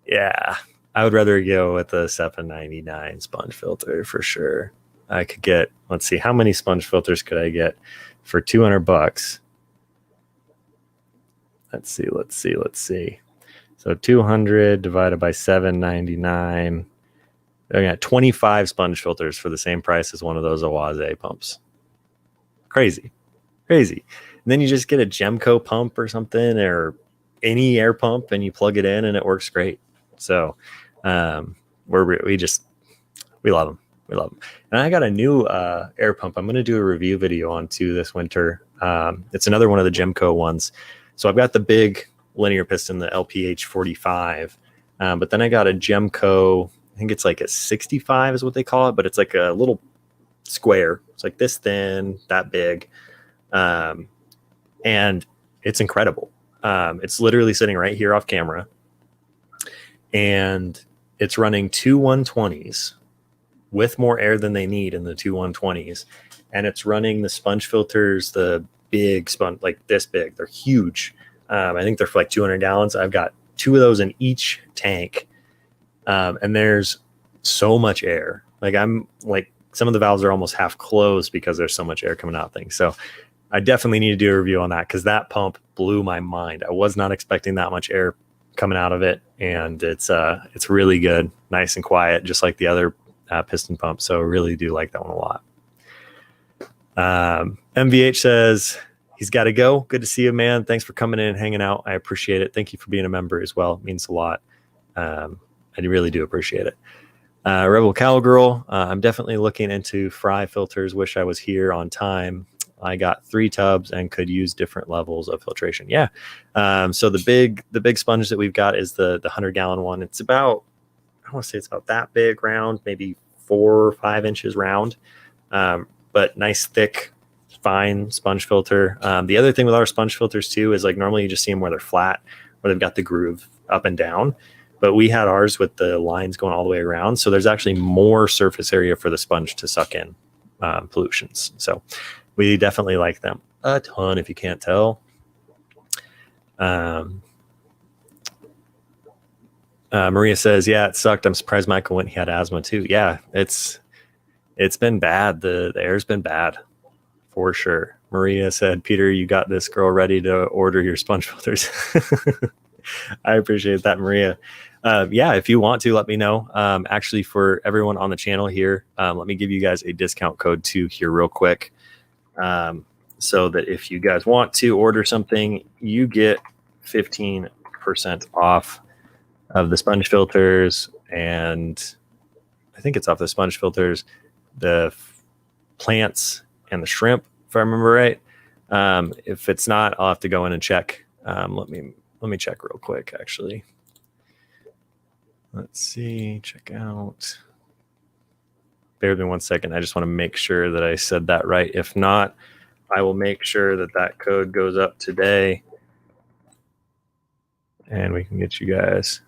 Yeah, I would rather go with the $7.99 sponge filter for sure. I could get, let's see, how many sponge filters could I get for $200? Let's see. So 200 divided by $7.99. I got 25 sponge filters for the same price as one of those Oase pumps. Crazy. And then you just get a Gemco pump or something, or any air pump, and you plug it in and it works great. So we love them. And I got a new air pump I'm going to do a review video on too this winter. It's another one of the Gemco ones. So I've got the big linear piston, the LPH 45, but then I got a Gemco, I think it's like a 65 is what they call it, but it's like a little square. It's like this thin, that big. And it's incredible. It's literally sitting right here off camera, and it's running 2 120s with more air than they need in the 2 120s. And it's running the sponge filters, the big sponge, like this big. They're huge. I think they're for like 200 gallons. I've got 2 of those in each tank. And there's so much air. Like some of the valves are almost half closed because there's so much air coming out of things. So I definitely need to do a review on that, because that pump blew my mind. I was not expecting that much air coming out of it, and it's really good, nice and quiet, just like the other piston pump. So I really do like that one a lot. MVH says he's got to go. Good to see you, man. Thanks for coming in and hanging out. I appreciate it. Thank you for being a member as well. It means a lot. I really do appreciate it. Rebel Cowgirl, I'm definitely looking into fry filters. Wish I was here on time. I got 3 tubs and could use different levels of filtration. Yeah. So the big sponge that we've got is the 100-gallon one. It's about, I want to say it's about that big round, maybe 4 or 5 inches round. But nice, thick, fine sponge filter. The other thing with our sponge filters too is, like, normally you just see them where they're flat, where they've got the groove up and down. But we had ours with the lines going all the way around. So there's actually more surface area for the sponge to suck in pollutions. So we definitely like them a ton, if you can't tell. Maria says, yeah, it sucked. I'm surprised Michael went. He had asthma too. Yeah, it's been bad. The air's been bad for sure. Maria said, Peter, you got this girl ready to order your sponge filters. I appreciate that, Maria. Yeah, if you want to, let me know. Actually, for everyone on the channel here, let me give you guys a discount code too here real quick. So that if you guys want to order something, you get 15% off of the sponge filters. And I think it's off the sponge filters, the plants, and the shrimp, if I remember right. If it's not, I'll have to go in and check. Let me check real quick, actually. Let's see, check out. Bear with me 1 second. I just want to make sure that I said that right. If not, I will make sure that code goes up today, and we can get you guys.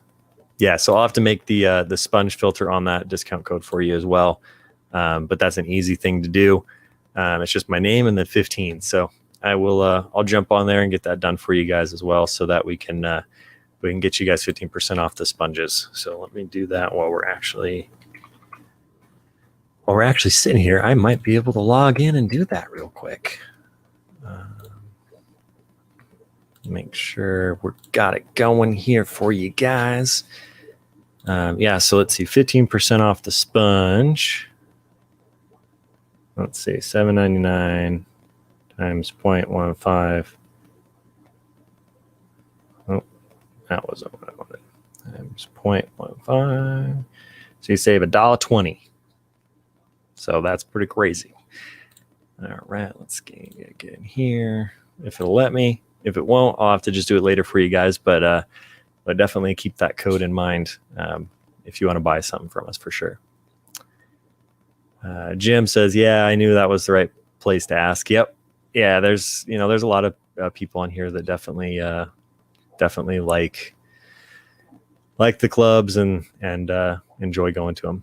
Yeah, so I'll have to make the sponge filter on that discount code for you as well. But that's an easy thing to do. It's just my name and then 15. So I will. I'll jump on there and get that done for you guys as well, so that we can get you guys 15% off the sponges. So let me do that while we're actually sitting here. I might be able to log in and do that real quick. Make sure we got it going here for you guys. Yeah, so let's see, 15% off the sponge. Let's see, $7.99 times 0.15. Oh, that wasn't what I wanted. Times 0.15. So you save $1.20. So that's pretty crazy. All right, let's get in here. If it'll let me. If it won't, I'll have to just do it later for you guys. But definitely keep that code in mind if you want to buy something from us for sure. Jim says, "Yeah, I knew that was the right place to ask." Yep. Yeah, there's a lot of people on here that definitely like the clubs and enjoy going to them.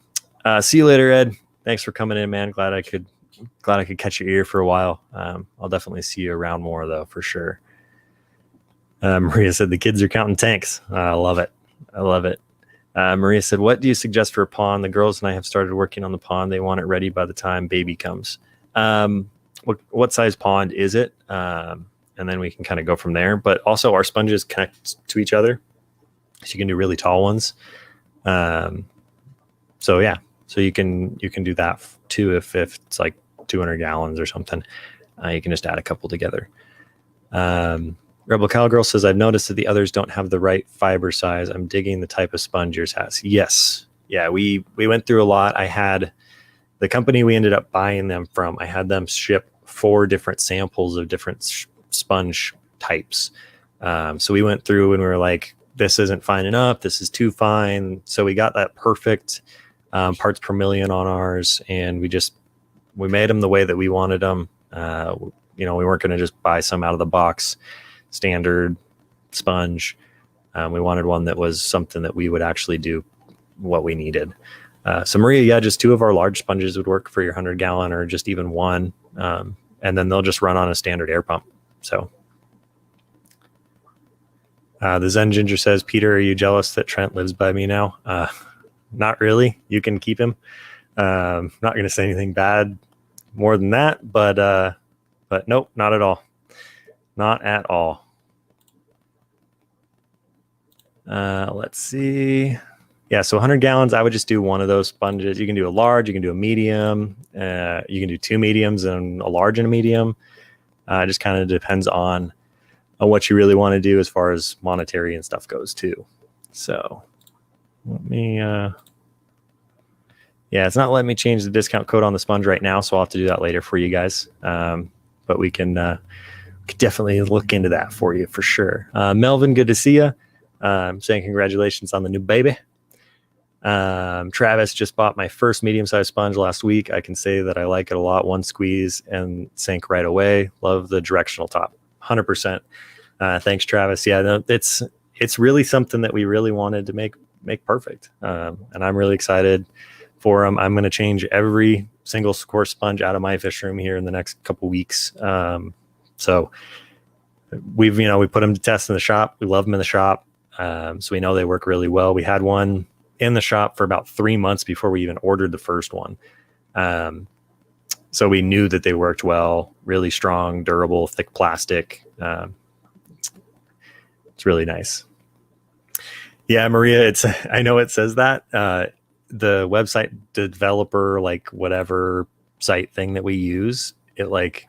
See you later, Ed. Thanks for coming in, man. Glad I could catch your ear for a while. I'll definitely see you around more though, for sure. Maria said the kids are counting tanks. I love it. Maria said, what do you suggest for a pond? The girls and I have started working on the pond. They want it ready by the time baby comes. What size pond is it? And then we can kind of go from there. But also our sponges connect to each other, so you can do really tall ones. So yeah, so you can do that too if it's like 200 gallons or something. You can just add a couple together. Rebel Cowgirl says, I've noticed that the others don't have the right fiber size. I'm digging the type of sponge yours has. Yes. Yeah, we went through a lot. I had the company we ended up buying them from. I had them ship 4 different samples of different sponge types. So we went through and we were like, this isn't fine enough. This is too fine. So we got that perfect parts per million on ours. And we made them the way that we wanted them. We weren't going to just buy some out of the box standard sponge. We wanted one that was something that we would actually do what we needed. So Maria, yeah, just 2 of our large sponges would work for your 100 gallon or just even 1. And then they'll just run on a standard air pump. So the Zen Ginger says, Peter, are you jealous that Trent lives by me now? Not really. You can keep him. Not going to say anything bad more than that, but nope, not at all. Not at all. Let's see. Yeah, so 100 gallons, I would just do one of those sponges. You can do a large, you can do a medium, you can do 2 mediums and a large and a medium. It just kind of depends on what you really want to do as far as monetary and stuff goes too. So let me, yeah, it's not letting me change the discount code on the sponge right now, so I'll have to do that later for you guys. But we can definitely look into that for you for sure. Melvin, good to see you. Saying congratulations on the new baby. Travis, just bought my first medium-sized sponge last week. I can say that I like it a lot. 1 squeeze and sank right away. Love the directional top. 100%. Thanks, Travis. Yeah, it's really something that we really wanted to make perfect. And I'm really excited for them. I'm going to change every single course sponge out of my fish room here in the next couple weeks. So we put them to test in the shop. We love them in the shop. So we know they work really well. We had one in the shop for about 3 months before we even ordered the first one. So we knew that they worked well, really strong, durable, thick plastic. It's really nice. Yeah, Maria, I know it says that. The website developer, like whatever site thing that we use, it like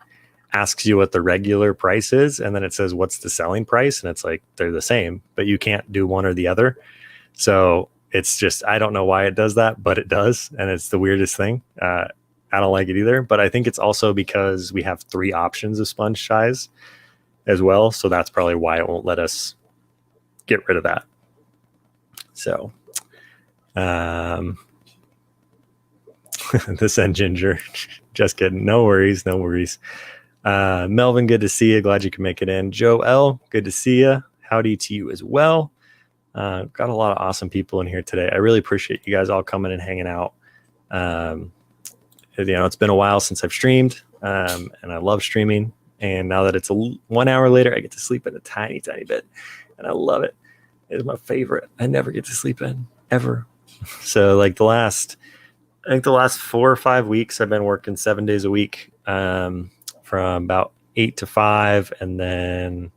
asks you what the regular price is, and then it says what's the selling price, and it's like they're the same, but you can't do one or the other. So it's just, I don't know why it does that, but it does, and it's the weirdest thing. I don't like it either, but I think it's also because we have 3 options of sponge size as well, so that's probably why it won't let us get rid of that. So this end ginger, just kidding. No worries. Melvin, good to see you. Glad you could make it in. Joe L, good to see you. Howdy to you as well. Got a lot of awesome people in here today. I really appreciate you guys all coming and hanging out. It's been a while since I've streamed, and I love streaming. And now that it's 1 hour later, I get to sleep in a tiny, tiny bit, and I love it. It is my favorite. I never get to sleep in ever. So like the last 4 or 5 weeks, I've been working 7 days a week, from about 8 to 5 and then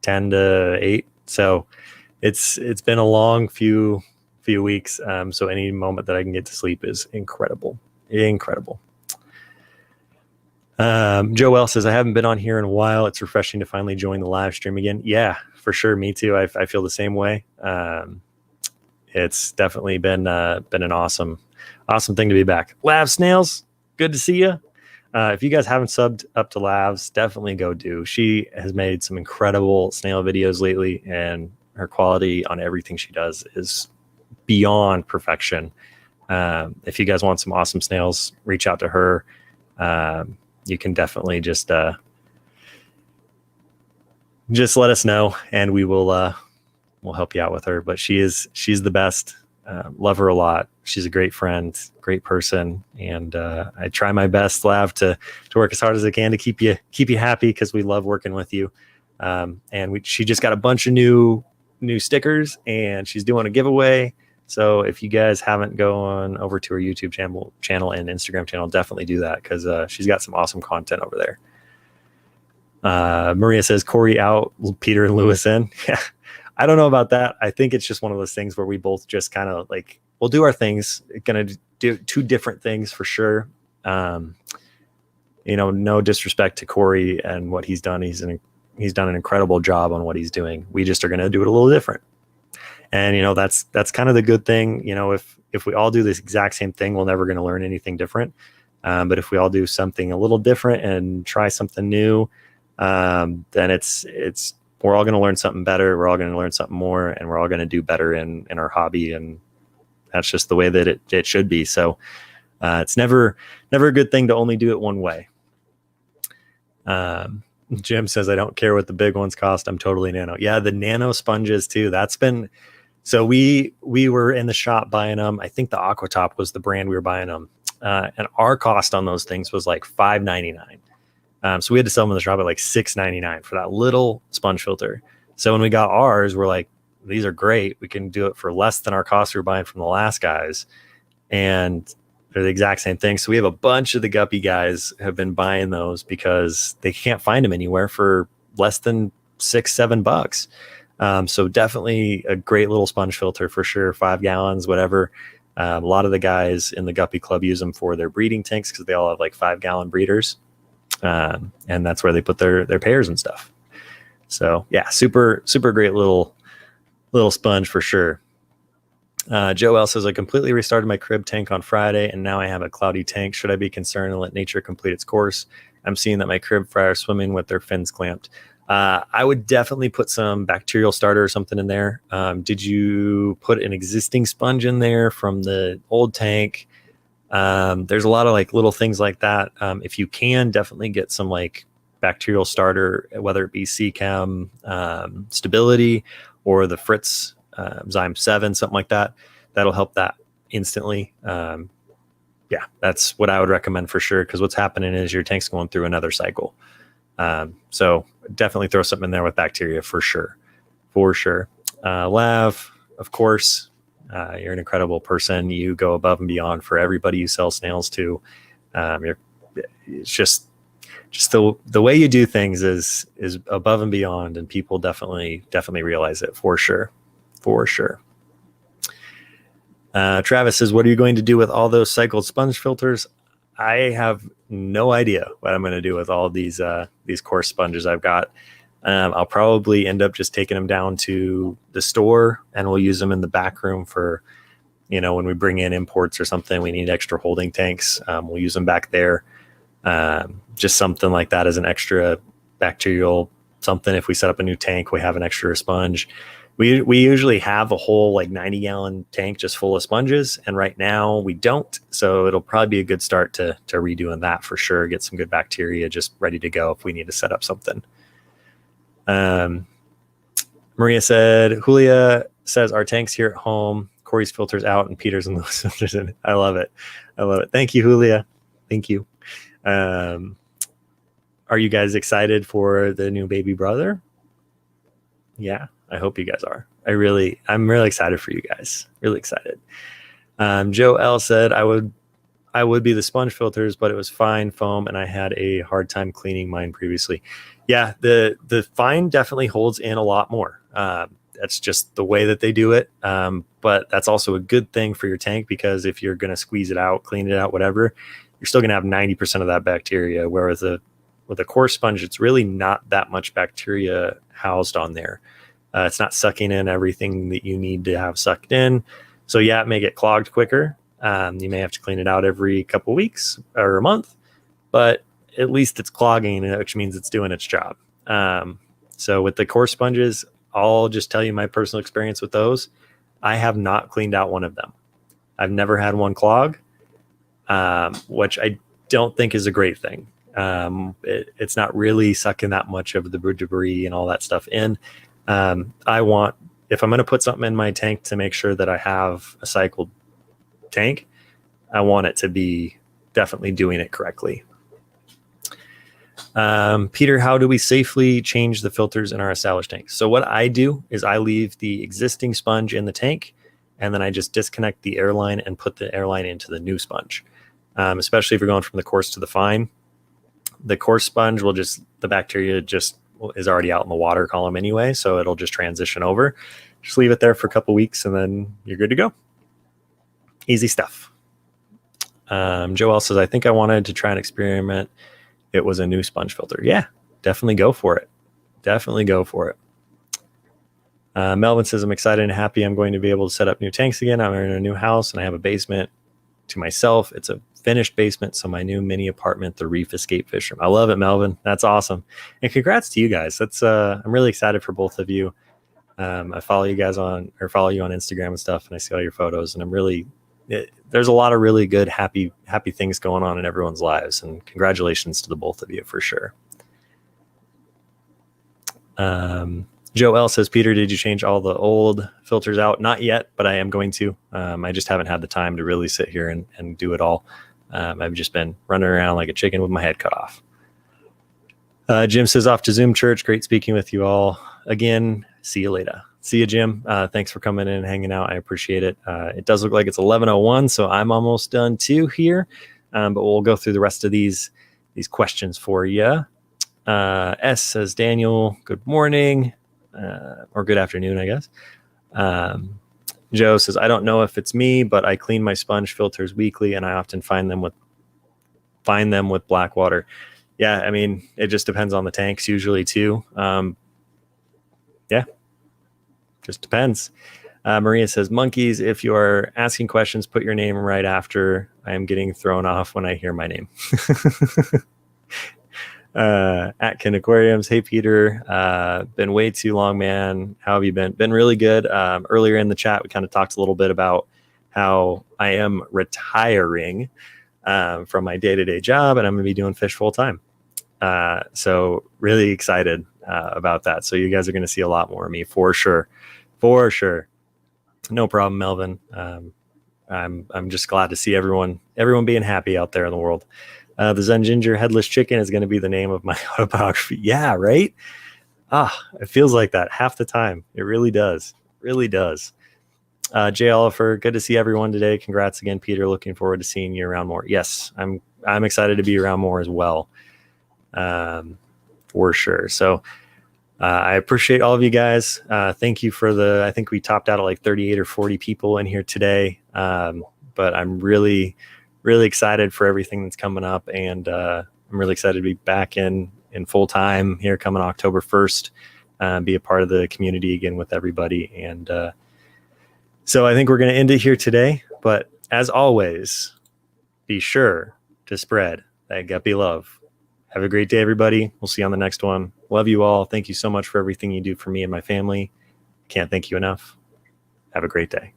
10 to 8. So it's been a long few few weeks. So any moment that I can get to sleep is incredible. Incredible. Joel says, I haven't been on here in a while. It's refreshing to finally join the live stream again. Yeah, for sure. Me too. I feel the same way. It's definitely been an awesome thing to be back. Lav Snails, good to see you. If you guys haven't subbed up to Lavs, definitely go do. She has made some incredible snail videos lately, and her quality on everything she does is beyond perfection. If you guys want some awesome snails, reach out to her. You can definitely just let us know, and we will we'll help you out with her. But she's the best. Love her a lot. She's a great friend, great person, and I try my best, Lav, to work as hard as I can to keep you happy, because we love working with you. And she just got a bunch of new stickers, and she's doing a giveaway. So if you guys haven't gone over to her YouTube channel and Instagram channel, definitely do that, because she's got some awesome content over there. Maria says, Corey out, Peter and Lewis in. Yeah, I don't know about that. I think it's just one of those things where we both just kind of like, we'll do our things. Going to do two different things for sure. No disrespect to Corey and what he's done. He's done an incredible job on what he's doing. We just are going to do it a little different. And, that's kind of the good thing. If we all do this exact same thing, we're never going to learn anything different. But if we all do something a little different and try something new, then we're all going to learn something better. We're all going to learn something more, and we're all going to do better in our hobby. And that's just the way that it should be. So it's never a good thing to only do it one way. Jim says, I don't care what the big ones cost. I'm totally nano. Yeah, the nano sponges too. So we were in the shop buying them. I think the Aquatop was the brand we were buying them. And our cost on those things was like $5.99. So we had to sell them in the shop at like $6.99 for that little sponge filter. So when we got ours, we're like, these are great. We can do it for less than our cost we were buying from the last guys. And they're the exact same thing. So we have a bunch of the guppy guys have been buying those because they can't find them anywhere for less than $6-7. So definitely a great little sponge filter for sure. 5 gallons, whatever. A lot of the guys in the guppy club use them for their breeding tanks, because they all have like 5-gallon breeders. And that's where they put their pairs and stuff. So yeah, super great little sponge for sure. Joel says, I completely restarted my crib tank on Friday, and now I have a cloudy tank. Should I be concerned and let nature complete its course? I'm seeing that my crib fry are swimming with their fins clamped. I would definitely put some bacterial starter or something in there. Did you put an existing sponge in there from the old tank? There's a lot of like little things like that. If you can, definitely get some like bacterial starter, whether it be C-Chem, Stability, or the Fritz Zyme 7, something like that. That'll help that instantly. Yeah, that's what I would recommend for sure, because what's happening is your tank's going through another cycle. So definitely throw something in there with bacteria for sure. Lav, of course, you're an incredible person. You go above and beyond for everybody you sell snails to. It's just the way you do things is above and beyond, and people definitely realize it for sure. Travis says, what are you going to do with all those cycled sponge filters? I have no idea what I'm going to do with all these coarse sponges I've got. I'll probably end up just taking them down to the store, and we'll use them in the back room for, when we bring in imports or something, we need extra holding tanks. We'll use them back there. Just something like that as an extra bacterial something. If we set up a new tank, we have an extra sponge. We usually have a whole like 90-gallon tank just full of sponges, and right now we don't. So it'll probably be a good start to redoing that for sure. Get some good bacteria just ready to go if we need to set up something. Maria said, Julia says, our tank's here at home. Corey's filters out and Peter's and Lewis filters in. I love it. Thank you, Julia. Thank you. Are you guys excited for the new baby brother? Yeah, I hope you guys are. I'm really excited for you guys. Really excited. Joe L said, I would be the sponge filters, but it was fine foam, and I had a hard time cleaning mine previously. Yeah, the fine definitely holds in a lot more. That's just the way that they do it. But that's also a good thing for your tank, because if you're going to squeeze it out, clean it out, whatever, you're still going to have 90% of that bacteria. Whereas with a coarse sponge, it's really not that much bacteria housed on there. It's not sucking in everything that you need to have sucked in. So yeah, it may get clogged quicker. You may have to clean it out every couple weeks or a month, but at least it's clogging, which means it's doing its job. So with the coarse sponges, I'll just tell you my personal experience with those. I have not cleaned out one of them. I've never had one clog, which I don't think is a great thing. It's not really sucking that much of the debris and all that stuff in. If I'm going to put something in my tank to make sure that I have a cycled tank, I want it to be definitely doing it correctly. Peter, how do we safely change the filters in our Estallage tanks? So what I do is I leave the existing sponge in the tank, and then I just disconnect the airline and put the airline into the new sponge. Especially if you're going from the coarse to the fine. The coarse sponge the bacteria just is already out in the water column anyway, so it'll just transition over. Just leave it there for a couple weeks and then you're good to go. Easy stuff. Joel says, I think I wanted to try an experiment. It was a new sponge filter. Yeah, definitely go for it. Definitely go for it. Melvin says, I'm excited and happy I'm going to be able to set up new tanks again. I'm in a new house and I have a basement to myself. It's a finished basement, so my new mini apartment, the Reef Escape Fish Room. I love it, Melvin. That's awesome. And congrats to you guys. I'm really excited for both of you. I follow you on Instagram and stuff, and I see all your photos, and there's a lot of really good, happy things going on in everyone's lives, and congratulations to the both of you for sure. Joel says, Peter, did you change all the old filters out? Not yet, but I am going to. I just haven't had the time to really sit here and do it all. I've just been running around like a chicken with my head cut off. Jim says, off to Zoom church. Great speaking with you all again. See you later. See you, Jim. Thanks for coming in and hanging out. I appreciate it. It does look like it's 11:01, so I'm almost done too here. But we'll go through the rest of these questions for you. S says, Daniel, good morning. Or good afternoon, I guess. Joe says, I don't know if it's me, but I clean my sponge filters weekly, and I often find them with black water. Yeah, I mean, it just depends on the tanks usually too. Yeah, just depends. Maria says, monkeys, if you are asking questions, put your name right after. I am getting thrown off when I hear my name. Atkin Aquariums. Hey, Peter, been way too long, man. How have you been? Been really good. Earlier in the chat, we kind of talked a little bit about how I am retiring from my day-to-day job, and I'm going to be doing fish full time. So really excited about that. So you guys are going to see a lot more of me for sure. For sure. No problem, Melvin. I'm just glad to see everyone being happy out there in the world. The Zen Ginger Headless Chicken is going to be the name of my autobiography. Yeah, right? It feels like that half the time. It really does. Really does. Jay Oliver, good to see everyone today. Congrats again, Peter. Looking forward to seeing you around more. Yes, I'm excited to be around more as well. For sure. So I appreciate all of you guys. Thank you for I think we topped out at like 38 or 40 people in here today. But I'm really excited for everything that's coming up, and I'm really excited to be back in full time here coming October 1st, be a part of the community again with everybody. And so I think we're going to end it here today, but as always, be sure to spread that guppy love. Have a great day, everybody. We'll see you on the next one. Love you all. Thank you so much for everything you do for me and my family. Can't thank you enough. Have a great day.